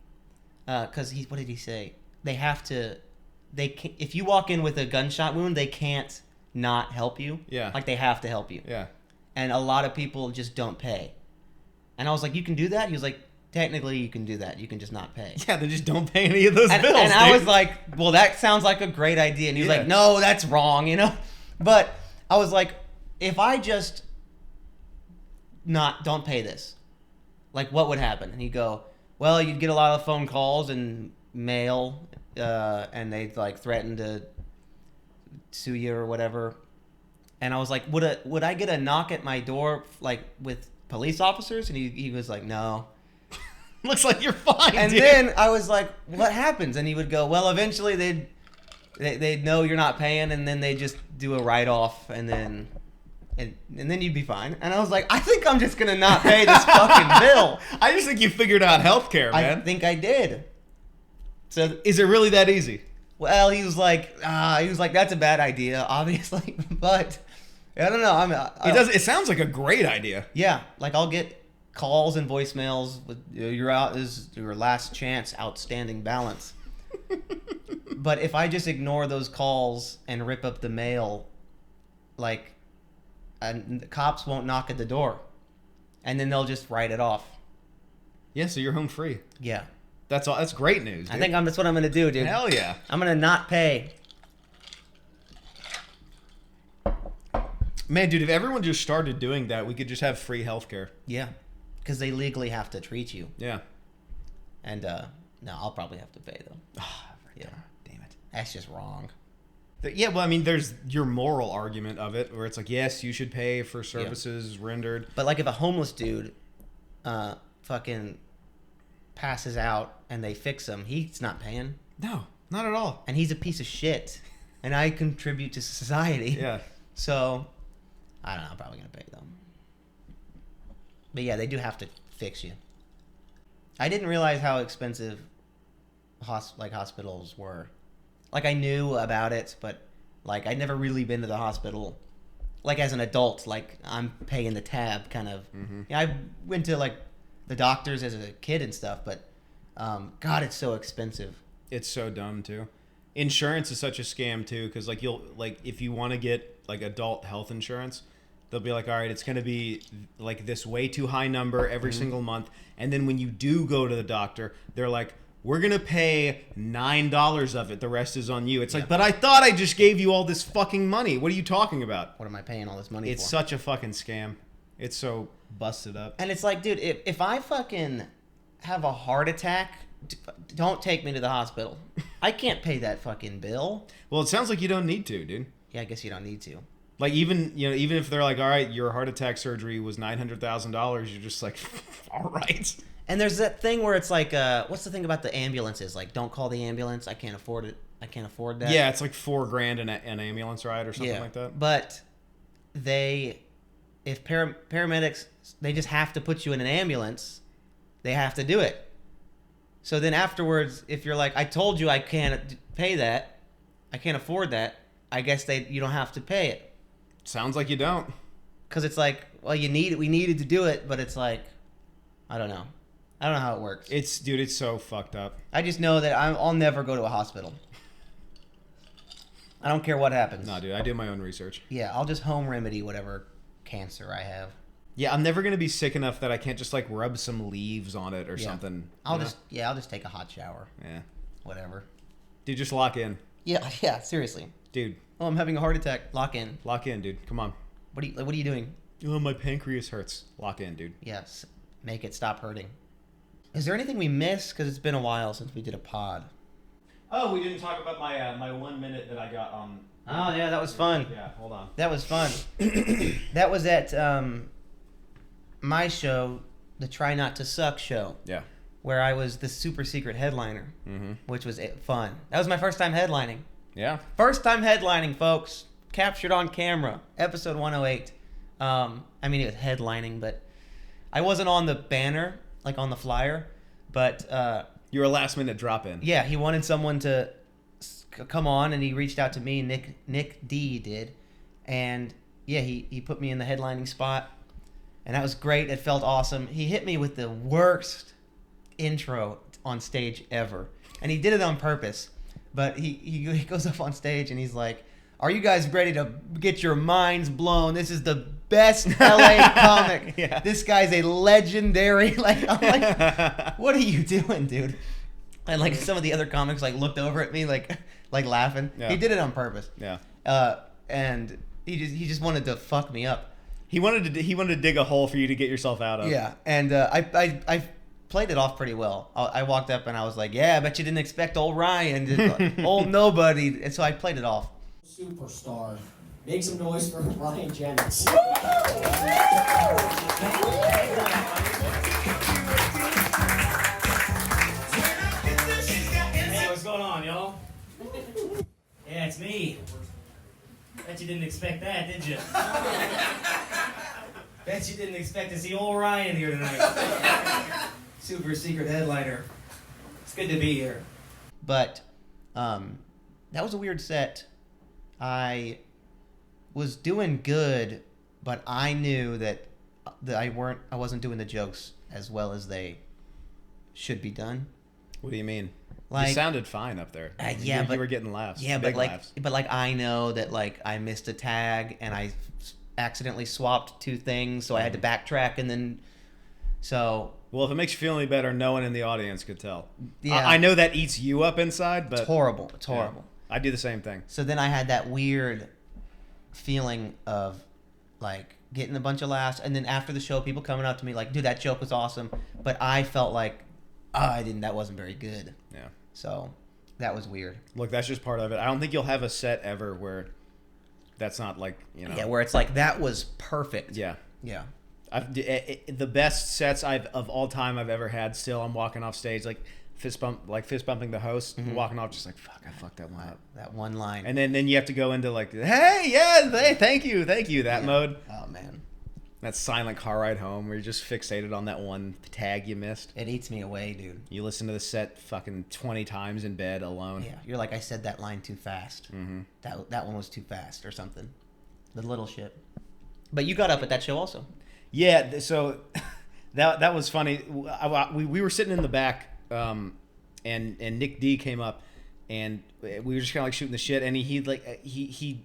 Because what did he say? They have to. They can, if you walk in with a gunshot wound, they can't not help you. Yeah. Like they have to help you. Yeah. And a lot of people just don't pay. And I was like, you can do that? He was like, technically you can do that. You can just not pay. Yeah, they just don't pay any of those bills. And I dude. was like, well, that sounds like a great idea. And he was Yeah. like, no, that's wrong, you know? But I was like, if I just don't pay this, like what would happen? And he'd go, well, you'd get a lot of phone calls and mail, and they'd like threaten to sue you or whatever. And I was like, would I get a knock at my door like with police officers? And he was like, no. Looks like you're fine, And dude. then I was like, what happens? And he would go, well, eventually they'd know you're not paying, and then they just do a write-off, and then you'd be fine. And I was like, I think I'm just gonna not pay this fucking bill. I just think you figured out healthcare, I man. think I did. So, Is it really that easy? well, he was like, that's a bad idea, obviously, but I don't know. It sounds like a great idea. Yeah, like I'll get calls and voicemails with you're out is your last chance, outstanding balance. But if I just ignore those calls and rip up the mail, like, and the cops won't knock at the door, and then they'll just write it off. Yeah, so you're home free. Yeah, That's all. That's great news, dude. I think that's what I'm gonna do, dude. Hell yeah. I'm gonna not pay. Man, dude, if everyone just started doing that, we could just have free healthcare. Yeah, because they legally have to treat you, Yeah. and no, I'll probably have to pay though. Yeah, Damn it. that's just wrong. Yeah, well, I mean, there's your moral argument of it, where it's like, yes, you should pay for services rendered. But like if a homeless dude fucking passes out and they fix him, he's not paying. No, not at all. And he's a piece of shit. And I contribute to society. Yeah. So, I don't know, I'm probably going to pay them. But yeah, they do have to fix you. I didn't realize how expensive hospitals were. Like I knew about it, but like I'd never really been to the hospital. Like as an adult, like I'm paying the tab kind of. Mm-hmm. Yeah, I went to like the doctors as a kid and stuff, but God, it's so expensive. It's so dumb too. Insurance is such a scam too, because like if you want to get like adult health insurance, they'll be like, all right, it's going to be like this way too high number every single month, and then when you do go to the doctor, they're like, we're going to pay $9 of it. The rest is on you. It's like, but I thought I just gave you all this fucking money. What are you talking about? What am I paying all this money It's for? such a fucking scam. It's so busted up. And it's like, dude, if I fucking have a heart attack, don't take me to the hospital. I can't pay that fucking bill. Well, it sounds like you don't need to, dude. Yeah, I guess you don't need to. Like even if they're like, all right, your heart attack surgery was $900,000, you're just like, all right. And there's that thing where it's like, what's the thing about the ambulances? Like, don't call the ambulance. I can't afford it. I can't afford that. Yeah, it's like $4,000 an ambulance ride or something like that. But if paramedics, they just have to put you in an ambulance. They have to do it. So then afterwards, if you're like, I told you I can't pay that, I can't afford that, I guess you don't have to pay it. Sounds like you don't. Because it's like, well, we needed to do it, but it's like, I don't know. I don't know how it works. It's so fucked up. I just know that I'll never go to a hospital. I don't care what happens. No, dude, I do my own research. Yeah, I'll just home remedy whatever cancer I have. Yeah, I'm never gonna be sick enough that I can't just like rub some leaves on it or Yeah. something. I'll you just take a hot shower. know? Yeah. Whatever. Dude, just lock in. Yeah, seriously. Dude, Oh, I'm having a heart attack. Lock in. lock in, dude. Come on. What are you doing? Oh, my pancreas hurts. Lock in, dude. Yes. make it stop hurting. Is there anything we missed? Because it's been a while since we did a pod. Oh, we didn't talk about my 1 minute that I got on. Oh, yeah, that was fun. Yeah, hold on. That was fun. That was at my show, the Try Not to Suck show, Yeah. where I was the super secret headliner, Mm-hmm. which was fun. That was my first time headlining. Yeah. First time headlining, folks. Captured on camera. Episode 108. I mean, it was headlining, but I wasn't on the banner, like on the flyer. But You were a last minute drop in. yeah, he wanted someone to come on, and he reached out to me. Nick D did, and yeah, he put me in the headlining spot, and that was great. It felt awesome. He hit me with the worst intro on stage ever, and he did it on purpose. But he goes up on stage and he's like, "Are you guys ready to get your minds blown? This is the best LA comic. Yeah. This guy's a legendary." Like, I'm like, "What are you doing, dude?" And like some of the other comics like looked over at me like laughing. Yeah. He did it on purpose. Yeah. And he just wanted to fuck me up. He wanted to dig a hole for you to get yourself out of. Yeah, and I played it off pretty well. I walked up and I was like, "Yeah, I bet you didn't expect old Ryan, old nobody," and so I played it off. Superstar. Make some noise for Ryan Jennings. Hey, what's going on, y'all? Yeah, it's me. Bet you didn't expect that, did you? Bet you didn't expect to see old Ryan here tonight. Super secret headliner. It's good to be here. But that was a weird set. I was doing good, but I knew that I wasn't doing the jokes as well as they should be done. What do you mean? Like, you sounded fine up there. yeah, you but were getting laughs. Yeah, big but laughs. like I know that like I missed a tag and I accidentally swapped two things, so I had to backtrack and then so. Well, if it makes you feel any better, no one in the audience could tell. Yeah. I know that eats you up inside, but It's horrible. It's horrible. Yeah, I do the same thing. So then I had that weird feeling of like getting a bunch of laughs, and then after the show, people coming up to me like, "Dude, that joke was awesome," but I felt like, that wasn't very good. Yeah. So that was weird. Look, that's just part of it. I don't think you'll have a set ever where that's not like, Yeah, where it's like that was perfect. Yeah. Yeah. The best sets of all time I've ever had. Still, I'm walking off stage like fist bumping the host, walking off just like, fuck, I fucked that one up. That one line. And then you have to go into like, hey, yeah, thank you, that mode. Oh man, that silent car ride home where you're just fixated on that one tag you missed. it eats me away, dude. You listen to the set fucking 20 times in bed alone. Yeah, you're like, I said that line too fast. Mm-hmm. That one was too fast or something. The little shit. But you got up at that show also. Yeah, so that was funny. We were sitting in the back, and Nick D came up, and we were just kind of like shooting the shit, and he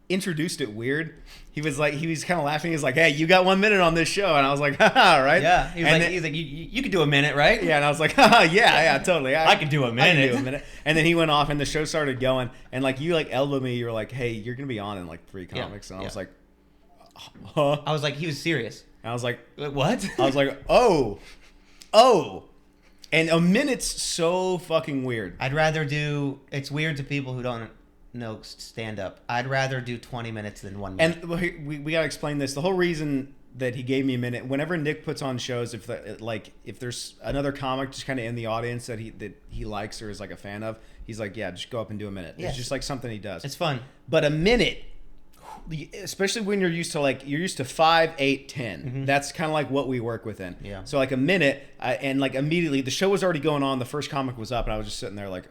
introduced it weird. He was kind of laughing. He was like, "Hey, you got 1 minute on this show," and I was like, "Haha, right?" Yeah, he's like, you could do a minute, right? Yeah, and I was like, "Haha, yeah, totally. I could do a minute." I can do a minute. And then he went off, and the show started going, and like you like elbowed me. You were like, "Hey, you're gonna be on in like 3 comics," and I was like, "Huh?" I was like, he was serious. And I was like, What? I was like, oh. And a minute's so fucking weird. I'd rather do. It's weird to people who don't know stand up. I'd rather do 20 minutes than 1 minute. And we gotta explain this. The whole reason that he gave me a minute, whenever Nick puts on shows, if there's another comic just kind of in the audience that he likes or is like a fan of, he's like, yeah, just go up and do a minute. Yeah. It's just like something he does. It's fun. But a minute, especially when you're used to 5, 8, 10. Mm-hmm. That's kind of like what we work within. Yeah. So like a minute, and like immediately the show was already going on. The first comic was up, and I was just sitting there like,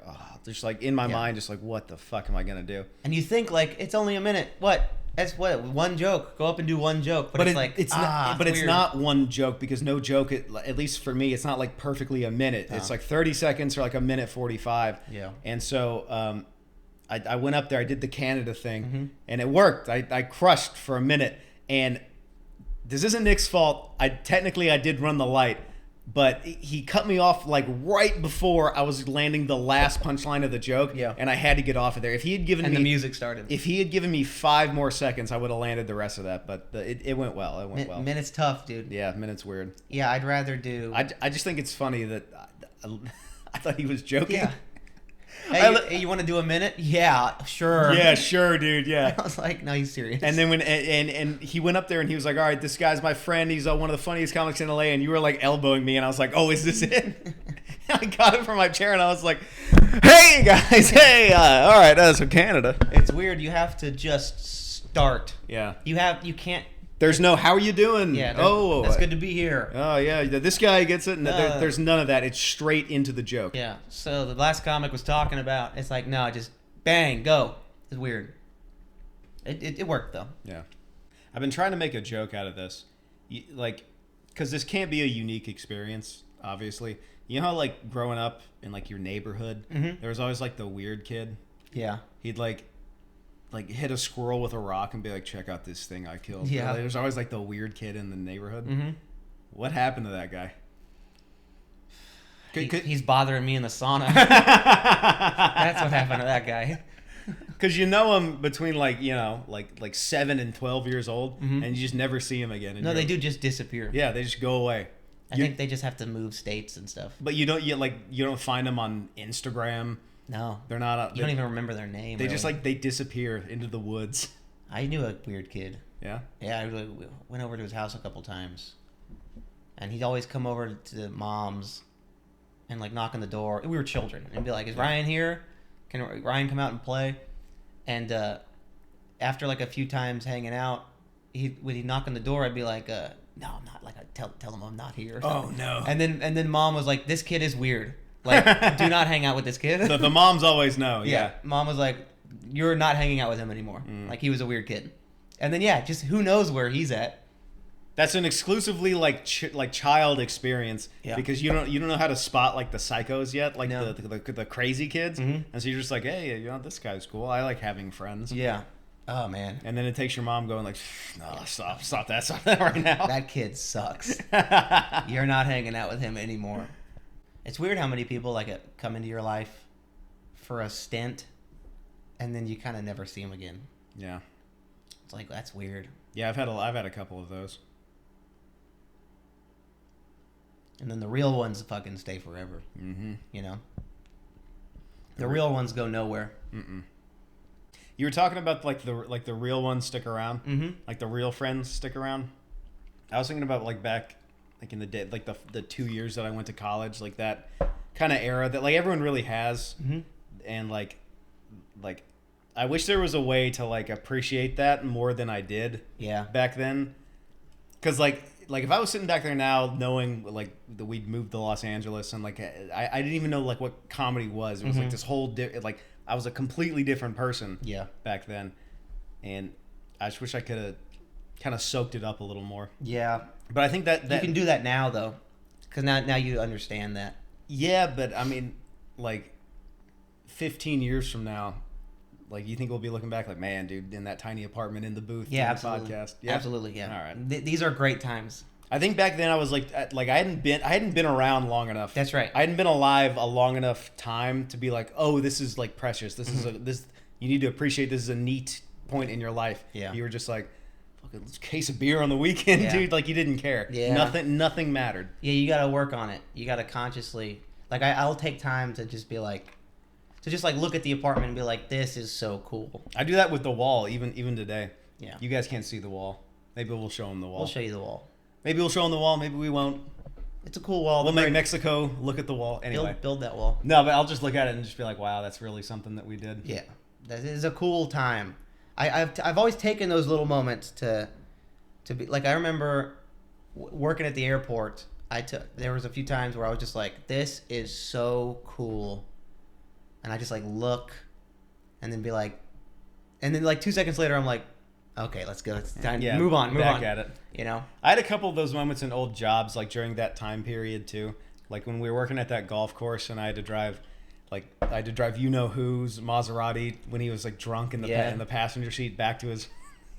just like in my mind, just like, what the fuck am I gonna do? And you think like it's only a minute. What? That's what? One joke. Go up and do one joke. But it's it's not one joke, because no joke, at least for me, it's not like perfectly a minute. No. It's like 30 seconds or like a minute 45. Yeah. And so I went up there, I did the Canada thing, and it worked. I crushed for a minute, and this isn't Nick's fault. I did run the light, but he cut me off like right before I was landing the last punchline of the joke. Yeah. And I had to get off of there. If he had given And me the music started. If he had given me 5 more seconds, I would have landed the rest of that. But it went well. It went well. Minute's tough, dude. Yeah, minute's weird. Yeah, I'd rather do. I just think it's funny that I thought he was joking. Yeah. Hey, you want to do a minute? Yeah, sure. Yeah, sure, dude. Yeah. I was like, no, he's serious. And then when and he went up there and he was like, all right, this guy's my friend. He's one of the funniest comics in LA. And you were like elbowing me, and I was like, oh, is this it? I got him from my chair, and I was like, hey guys, hey, all right, that's from Canada. It's weird. You have to just start. Yeah. You can't. There's no how are you doing? Yeah. Oh, that's good to be here. Oh yeah, this guy gets it. And there's none of that. It's straight into the joke. Yeah. So the last comic was talking about. It's like no, just bang, go. It's weird. It worked though. Yeah. I've been trying to make a joke out of this, because this can't be a unique experience. Obviously, you know how like growing up in like your neighborhood, there was always like the weird kid. Yeah. He'd like hit a squirrel with a rock and be like, check out this thing I killed. Yeah. There's always like the weird kid in the neighborhood. Mm-hmm. What happened to that guy? He's bothering me in the sauna. That's what happened to that guy. Because you know him between like 7 and 12 years old, and you just never see him again. No, they do just disappear. Yeah, they just go away. I think they just have to move states and stuff. But you don't find them on Instagram. No, They're not. You don't even remember their name. They really. just they disappear into the woods. I knew a weird kid. Yeah. Yeah, I really went over to his house a couple times, and he'd always come over to the mom's, and like knock on the door. We were children, and be like, "Is Ryan here? Can Ryan come out and play?" And after like a few times hanging out, when he'd knock on the door, I'd be like, "No, I'm not." Like I tell him I'm not here. Oh no. And then mom was like, "This kid is weird. Like, do not hang out with this kid." The moms always know. Yeah. Mom was like, "You're not hanging out with him anymore." Like he was a weird kid. And then just who knows where he's at. That's an exclusively child experience. Yeah. Because you don't know how to spot like the psychos yet, like No. the crazy kids, and so you're just like, hey, this guy's cool. I like having friends. Yeah. Oh man. And then it takes your mom going like, no, stop that right now. That kid sucks. You're not hanging out with him anymore. It's weird how many people come into your life for a stint, and then you kind of never see them again. Yeah. It's like that's weird. Yeah, I've had a couple of those. And then the real ones fucking stay forever. Mm-hmm. You know. The real ones go nowhere. Mm-mm. You were talking about the real ones stick around, like the real friends stick around. I was thinking about back in the day, the 2 years that I went to college, like that kind of era that everyone really has, and like I wish there was a way to appreciate that more than I did. Yeah. Back then, because like if I was sitting back there now, knowing that we'd moved to Los Angeles and I didn't even know what comedy was. It was this whole I was a completely different person. Yeah. Back then, and I just wish I could have kind of soaked it up a little more. Yeah. But I think that you can do that now though, because now you understand that. Yeah, but I mean, 15 years from now, you think we'll be looking back man, dude, in that tiny apartment in the booth, Yeah, doing absolutely. the podcast. Yeah, Absolutely, yeah. All right. These are great times. I think back then I was I hadn't been around long enough. That's right. I hadn't been alive a long enough time to be oh, this is precious. This is you need to appreciate. This is a neat point in your life. Yeah. You were just fucking case of beer on the weekend, Yeah. dude. You didn't care. Yeah. Nothing mattered. Yeah, you got to work on it. You got to consciously I'll take time to just be look at the apartment and be like, this is so cool. I do that with the wall, even today. Yeah. You guys can't see the wall. Maybe we'll show them the wall. We'll show you the wall. Maybe we'll show them the wall. Maybe we won't. It's a cool wall. We'll make Mexico look at the wall. Anyway. Build that wall. No, but I'll just look at it and just be like, wow, that's really something that we did. Yeah. That is a cool time. I've always taken those little moments to be I remember working at the airport. There was a few times where I was just this is so cool. And I just look and then be and then 2 seconds later I'm okay, let's go. It's time to move on. Back at it. You know? I had a couple of those moments in old jobs, during that time period too. When we were working at that golf course and I had to drive, you know who's Maserati when he was drunk in the passenger seat back to his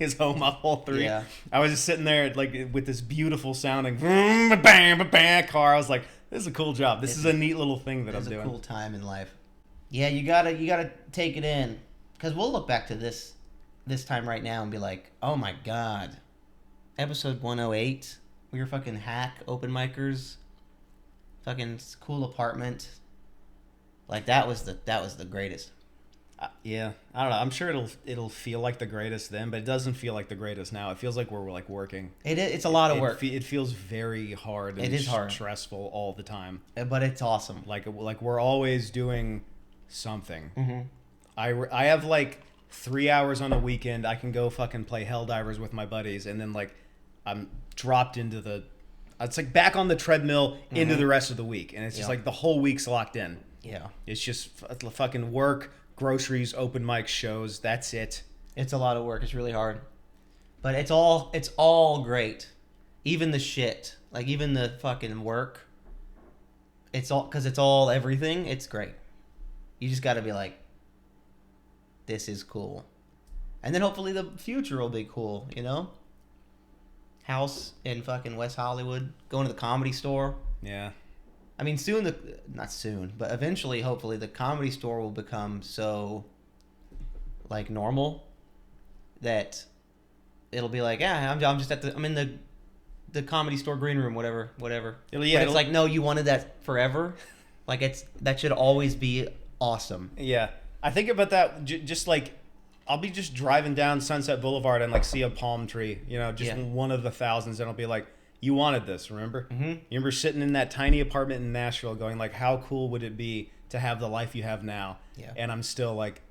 his home up all 3. Yeah. I was just sitting there like with this beautiful sounding car. I was like, this is a cool job. This is a neat little thing that I'm doing. It's a cool time in life. Yeah, you gotta take it in, because we'll look back to this time right now and be like, oh my god, episode 108. We were fucking hack open micers, fucking cool apartment. Like that was the greatest. Yeah, I don't know. I'm sure it'll feel like the greatest then, but it doesn't feel like the greatest now. It feels like we're like working. It's a lot of work. It feels very hard. And It is hard. Stressful all the time. But it's awesome. Like we're always doing something. Mm-hmm. I have like 3 hours on a weekend. I can go fucking play Helldivers with my buddies, and then like I'm dropped into it's like back on the treadmill into the rest of the week, and it's just like the whole week's locked in. Yeah. It's just fucking work, groceries, open mic shows. That's it. It's a lot of work. It's really hard. But it's all great. Even the shit. Like even the fucking work. It's all everything. It's great. You just got to be like, this is cool. And then hopefully the future will be cool, you know? House in fucking West Hollywood, going to the Comedy Store. Yeah. I mean, not soon, but eventually, hopefully, the Comedy Store will become so, like, normal that it'll be like, yeah, I'm just I'm in the Comedy Store green room, whatever. It's like, no, you wanted that forever. Like, that should always be awesome. Yeah. I think about that just like, I'll be just driving down Sunset Boulevard and like see a palm tree, you know, just one of the thousands, and I'll be like, you wanted this, remember? Mm-hmm. You remember sitting in that tiny apartment in Nashville going like, how cool would it be to have the life you have now? Yeah. And I'm still like,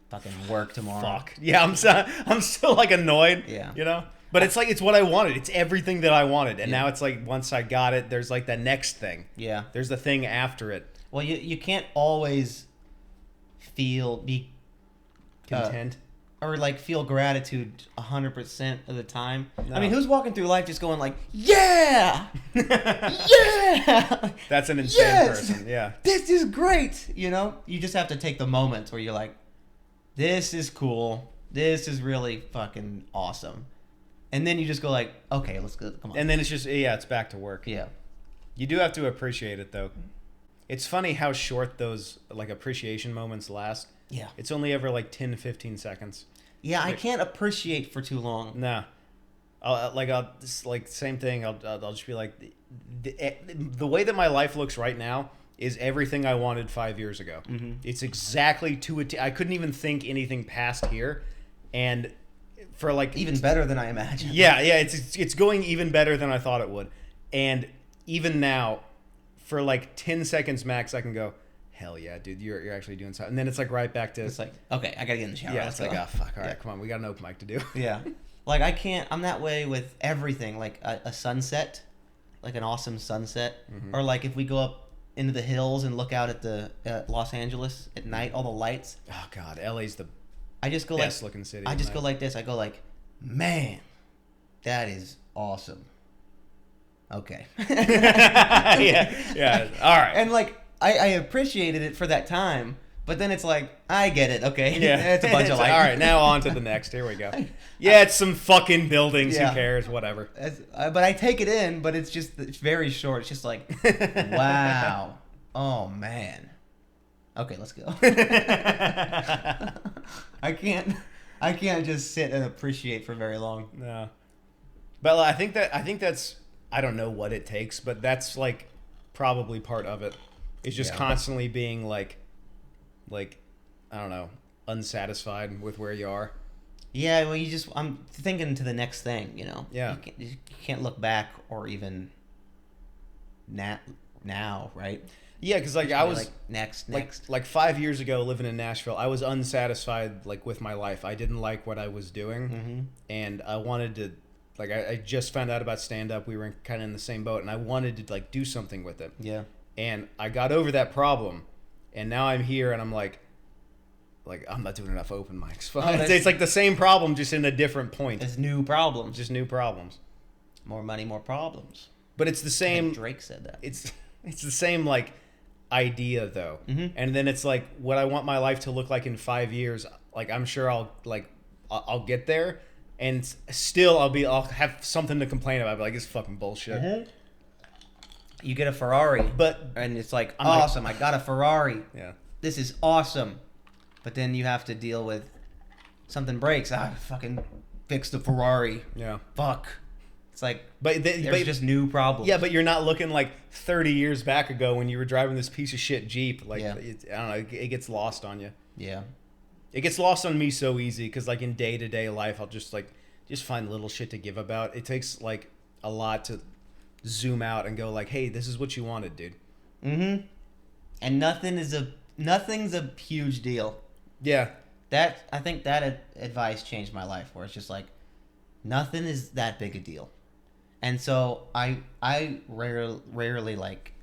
fucking work tomorrow. Fuck. Yeah, I'm still like annoyed. Yeah. You know? But it's like, it's what I wanted. It's everything that I wanted. And now it's like, once I got it, there's like the next thing. Yeah. There's the thing after it. Well, you can't always be Content. Or like feel gratitude 100% of the time. No. I mean, who's walking through life just going like, yeah, yeah, That's an insane yes! person. Yeah. This is great. You know, you just have to take the moments where you're like, this is cool. This is really fucking awesome. And then you just go like, okay, let's go. Come on. And then it's just, it's back to work. Yeah. You do have to appreciate it though. It's funny how short those like appreciation moments last. Yeah. It's only ever like 10 to 15 seconds. Yeah, I can't appreciate for too long. Nah. I'll just like same thing. I'll just be like, the way that my life looks right now is everything I wanted 5 years ago. Mm-hmm. It's exactly to a T. I couldn't even think anything past here, and for like even better than I imagined. Yeah. It's going even better than I thought it would, and even now, for like 10 seconds max, I can go, hell yeah, dude, you're actually doing something. And then it's like right back to it's like, okay, I gotta get in the shower. Yeah, it's like, go. oh fuck, all right, come on, we got an open mic to do. Yeah. Like I'm that way with everything. Like a sunset, like an awesome sunset, or like if we go up into the hills and look out at Los Angeles at night, all the lights. Oh god, LA's the I just go best like looking city. I just go like this. I go like, man, that is awesome. Okay. yeah. All right. And like I appreciated it for that time, but then it's like I get it. Okay. Yeah. It's a bunch of like, lights. all right, now on to the next. Here we go. Yeah, it's some fucking buildings. Yeah. Who cares? Whatever. But I take it in, but it's very short. It's just like, wow. Oh man. Okay, let's go. I can't just sit and appreciate for very long. No. But I think that's, I don't know what it takes, but that's like probably part of it. It's just constantly being like I don't know, unsatisfied with where you are. Yeah, well, I'm thinking to the next thing, you know. Yeah. You can't look back or even now, right? Yeah, because like I was like next. Like 5 years ago, living in Nashville, I was unsatisfied like with my life. I didn't like what I was doing, and I wanted to, like, I just found out about stand-up. We were kind of in the same boat, and I wanted to like do something with it. Yeah. And I got over that problem, and now I'm here, and I'm like I'm not doing enough open mics. It's like the same problem, just in a different point. It's new problems. Just new problems. More money, more problems. But it's the same. Drake said that. It's the same like idea though, and then it's like what I want my life to look like in 5 years. Like I'm sure I'll get there, and still I'll have something to complain about. But like, it's fucking bullshit. You get a Ferrari, and it's like awesome. I got a Ferrari. Yeah. This is awesome. But then you have to deal with something breaks. I fucking fix the Ferrari. Yeah. Fuck. It's like, But there's just new problems. Yeah, but you're not looking like 30 years back ago when you were driving this piece of shit Jeep. Like, Yeah. I don't know, it gets lost on you. Yeah. It gets lost on me so easy because, like, in day-to-day life, I'll just find little shit to give about. It takes, like, a lot to zoom out and go, like, hey, this is what you wanted, dude. Mm-hmm. And nothing's a huge deal. Yeah. I think that advice changed my life, where it's just like, nothing is that big a deal. And so I rarely like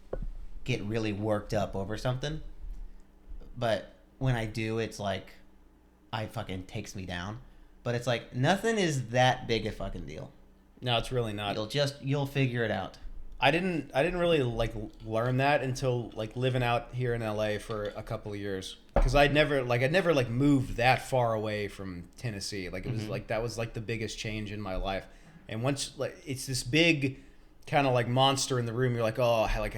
get really worked up over something, but when I do, it's like I fucking takes me down. But it's like nothing is that big a fucking deal. No, it's really not. You'll figure it out. I didn't really like learn that until like living out here in LA for a couple of years, because I'd never moved that far away from Tennessee. Like, it was like that was like the biggest change in my life. And once, like, it's this big kind of like monster in the room, you're like, oh, like,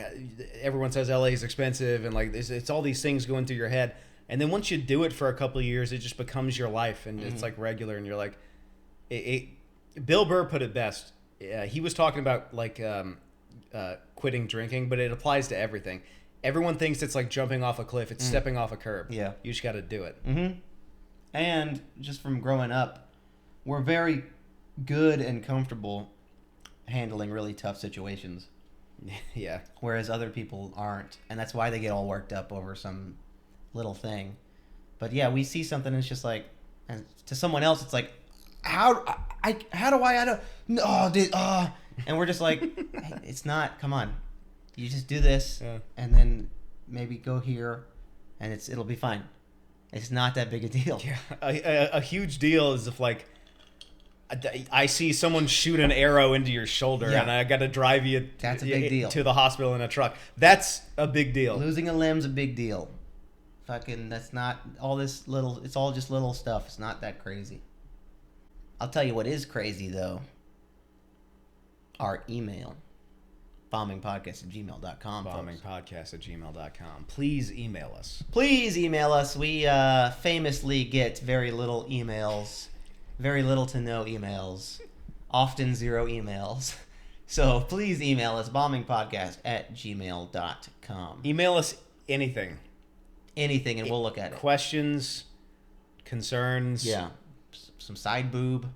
everyone says LA is expensive, and like it's all these things going through your head. And then once you do it for a couple of years, it just becomes your life, and it's like regular, and you're like, Bill Burr put it best. He was talking about like quitting drinking, but it applies to everything. Everyone thinks it's like jumping off a cliff. It's stepping off a curb. Yeah. You just got to do it. Mm-hmm. And just from growing up, we're very good and comfortable handling really tough situations. Yeah. Whereas other people aren't. And that's why they get all worked up over some little thing. But yeah, we see something and it's just like, and to someone else, it's like, how do I don't, no, dude, and we're just like, hey, it's not, come on. You just do this, and then maybe go here, and it'll be fine. It's not that big a deal. Yeah. A huge deal is if, like, I see someone shoot an arrow into your shoulder, and I got to drive you That's a big deal. to the hospital in a truck. That's a big deal. Losing a limb's a big deal. Fucking, that's not all this little, it's all just little stuff. It's not that crazy. I'll tell you what is crazy, though. Our email. bombingpodcast@gmail.com. Bombingpodcast@gmail.com. Please email us. Please email us. We famously get very little emails. Very little to no emails. Often 0 emails. So please email us, bombingpodcast@gmail.com. Email us anything. Anything, and we'll look at it. Questions, concerns. Yeah. Some side boob.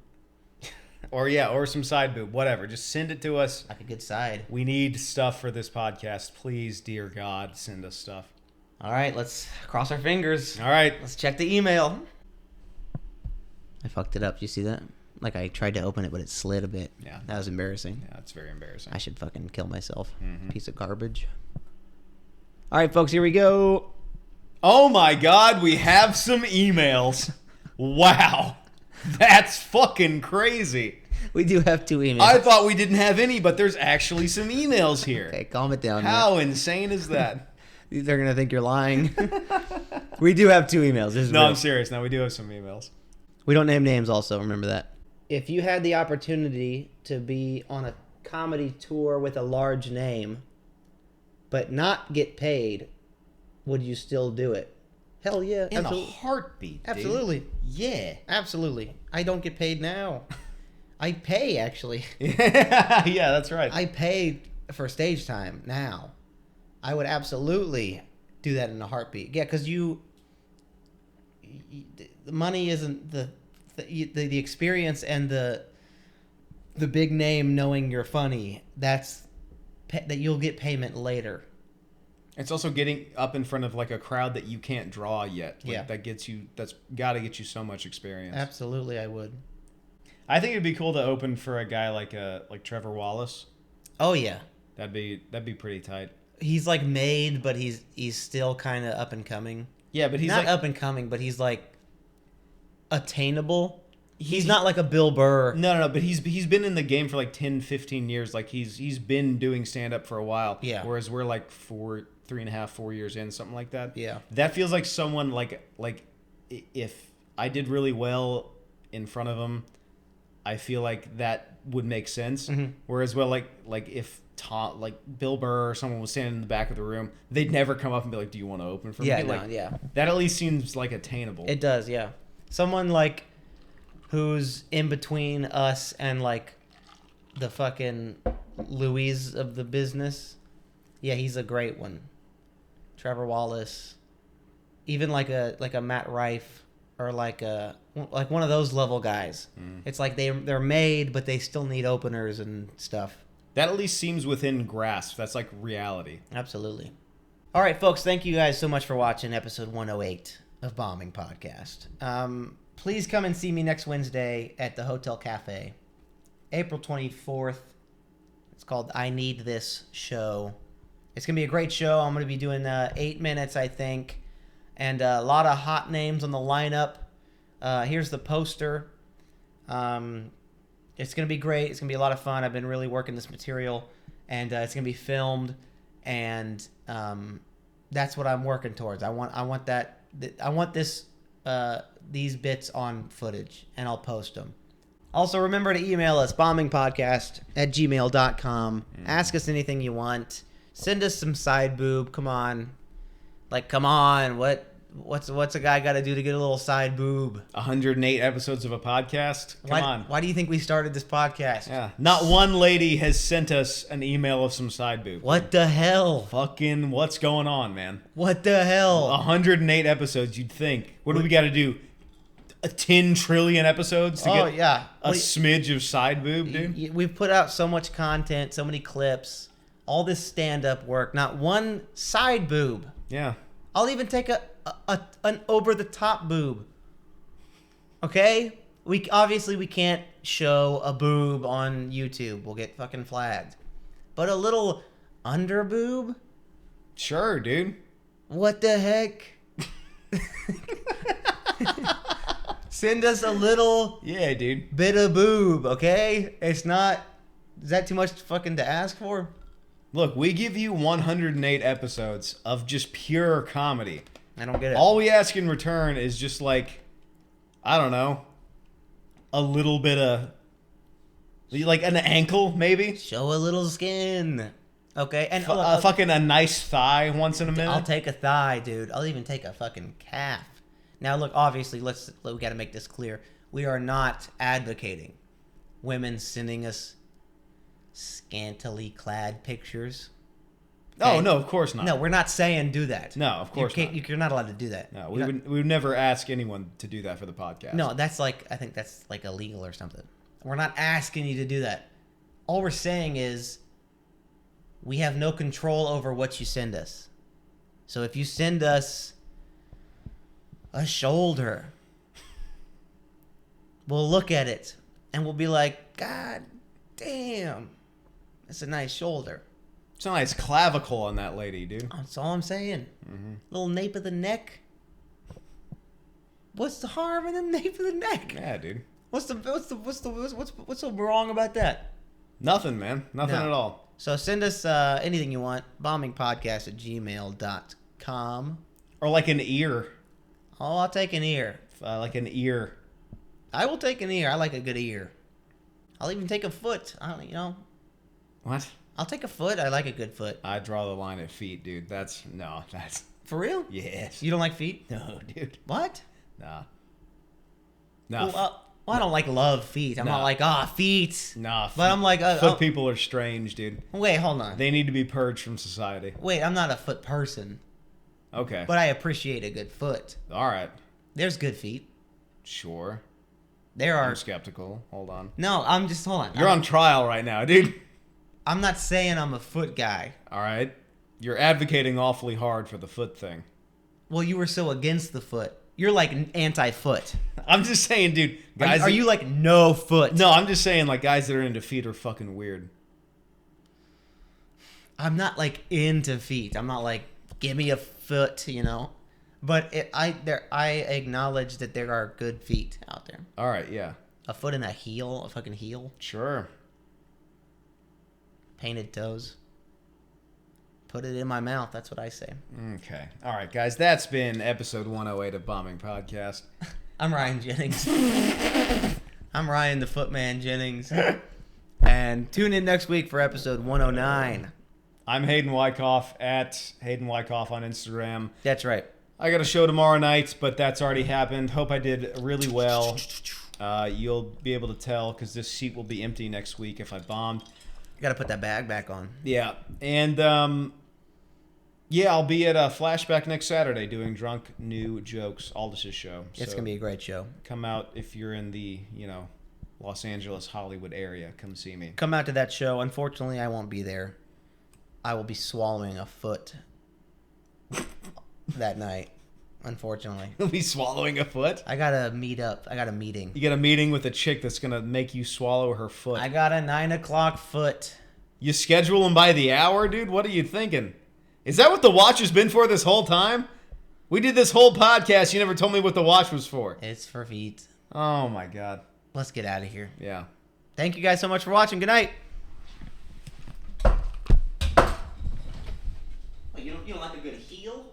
Or some side boob, whatever. Just send it to us. Like a good side. We need stuff for this podcast. Please, dear God, send us stuff. All right, let's cross our fingers. All right. Let's check the email. I fucked it up. Did you see that? Like, I tried to open it, but it slid a bit. Yeah. That was embarrassing. Yeah, it's very embarrassing. I should fucking kill myself. Mm-hmm. Piece of garbage. All right, folks, here we go. Oh my God, we have some emails. Wow. That's fucking crazy. We do have 2 emails. I thought we didn't have any, but there's actually some emails here. Okay, calm it down. How insane is that? They're going to think you're lying. We do have 2 emails. This is No, real. I'm serious. Now we do have some emails. We don't name names also, remember that. If you had the opportunity to be on a comedy tour with a large name, but not get paid, would you still do it? Hell yeah. In a heartbeat, dude. Absolutely. Yeah. Absolutely. I don't get paid now. I pay, actually. Yeah, that's right. I pay for stage time now. I would absolutely do that in a heartbeat. Yeah, because the money isn't the experience and the big name knowing you're funny. That you'll get payment later. It's also getting up in front of like a crowd that you can't draw yet. Like, Yeah. That's got to get you so much experience. Absolutely, I would. I think it'd be cool to open for a guy like Trevor Wallace. Oh yeah, That'd be pretty tight. he's like made, but he's still kind of up and coming. Yeah, but he's not like up and coming, but he's like attainable. He's not like a Bill Burr. No, but he's been in the game for like 10, 15 years. Like he's been doing stand up for a while. Yeah. Whereas we're like 3.5, 4 years in, something like that. Yeah. That feels like someone like if I did really well in front of him, I feel like that would make sense. Mhm. Whereas, well, like if Tom, like Bill Burr or someone was standing in the back of the room, they'd never come up and be like, "Do you want to open for Yeah, me?" no, Like, yeah. that at least seems like attainable. It does, yeah. Someone like who's in between us and like the fucking Louise of the business. Yeah, he's a great one. Trevor Wallace, even like a Matt Rife or like one of those level guys. It's like they're made, but they still need openers and stuff. That at least seems within grasp. That's like reality. Absolutely. All right, folks. Thank you guys so much for watching episode 108 of Bombing Podcast. Please come and see me next Wednesday at the Hotel Cafe, April 24th. It's called I Need This Show. It's going to be a great show. I'm going to be doing 8 minutes, I think, and a lot of hot names on the lineup. Here's the poster. It's going to be great. It's going to be a lot of fun. I've been really working this material, and it's going to be filmed, and that's what I'm working towards. I want this these bits on footage, and I'll post them. Also, remember to email us, bombingpodcast@gmail.com. Ask us anything you want. Send us some side boob. Come on. Like, come on. What's a guy got to do to get a little side boob? 108 episodes of a podcast? Come on. Why do you think we started this podcast? Yeah. Not one lady has sent us an email of some side boob. What the hell? Fucking what's going on, man? What the hell? 108 episodes, you'd think. What do we got to do? 10 trillion episodes to get yeah. a smidge of side boob, dude? We've put out so much content, so many clips, all this stand-up work, not one side boob. Yeah. I'll even take an over-the-top boob. Okay? We can't show a boob on YouTube. We'll get fucking flagged. But a little under boob? Sure, dude. What the heck? Send us a little Yeah, dude. bit of boob, okay? It's not... Is that too much fucking to ask for? Look, we give you 108 episodes of just pure comedy. I don't get it. All we ask in return is just like, I don't know, a little bit of, like an ankle, maybe? Show a little skin. Okay? And Fucking a nice thigh once in a minute. I'll take a thigh, dude. I'll even take a fucking calf. Now, look, obviously, we got to make this clear. We are not advocating women sending us scantily clad pictures. Oh, Okay? no, of course not. No, we're not saying do that. No, of course not. You're not allowed to do that. No, we would never ask anyone to do that for the podcast. No, I think that's like illegal or something. We're not asking you to do that. All we're saying is we have no control over what you send us. So if you send us a shoulder, we'll look at it and we'll be like, God damn, that's a nice shoulder. It's a nice clavicle on that lady, dude. That's all I'm saying. Mm-hmm. Little nape of the neck. What's the harm in the nape of the neck? Yeah, dude. What's so wrong about that? Nothing, man. Nothing No. at all. So send us anything you want. bombingpodcast@gmail.com. Or like an ear. Oh, I'll take an ear. Like an ear. I will take an ear. I like a good ear. I'll even take a foot. What? I'll take a foot. I like a good foot. I draw the line at feet, dude. That's... For real? Yes. You don't like feet? No, dude. What? Nah. Nah. Well, I don't like love feet. I'm not No. like, feet. Nah. But I'm like... foot people are strange, dude. Wait, hold on. They need to be purged from society. Wait, I'm not a foot person. Okay. But I appreciate a good foot. All right. There's good feet. Sure. There are... I'm skeptical. Hold on. No, hold on. You're on trial right now, dude. I'm not saying I'm a foot guy. All right. You're advocating awfully hard for the foot thing. Well, you were so against the foot. You're like anti-foot. I'm just saying, dude. Guys, Are you like no foot? No, I'm just saying, like, guys that are into feet are fucking weird. I'm not like into feet. I'm not like, give me a foot, you know. But I acknowledge that there are good feet out there. All right, yeah. A foot and a heel, a fucking heel. Sure. Painted toes. Put it in my mouth. That's what I say. Okay. All right, guys. That's been episode 108 of Bombing Podcast. I'm Ryan Jennings. I'm Ryan the Footman Jennings. And tune in next week for episode 109. I'm Hayden Wyckoff at Hayden Wyckoff on Instagram. That's right. I got a show tomorrow night, but that's already happened. Hope I did really well. You'll be able to tell because this seat will be empty next week if I bombed. You got to put that bag back on. Yeah. And, I'll be at a Flashback next Saturday doing Drunk New Jokes, Aldous' show. It's going to be a great show. Come out if you're in the, Los Angeles, Hollywood area. Come see me. Come out to that show. Unfortunately, I won't be there. I will be swallowing a foot that night, unfortunately. You'll be swallowing a foot? I got to meet up. I got a meeting. You got a meeting with a chick that's going to make you swallow her foot. I got a 9 o'clock foot. You schedule them by the hour, dude? What are you thinking? Is that what the watch has been for this whole time? We did this whole podcast. You never told me what the watch was for. It's for feet. Oh, my God. Let's get out of here. Yeah. Thank you guys so much for watching. Good night. You don't like a good heel?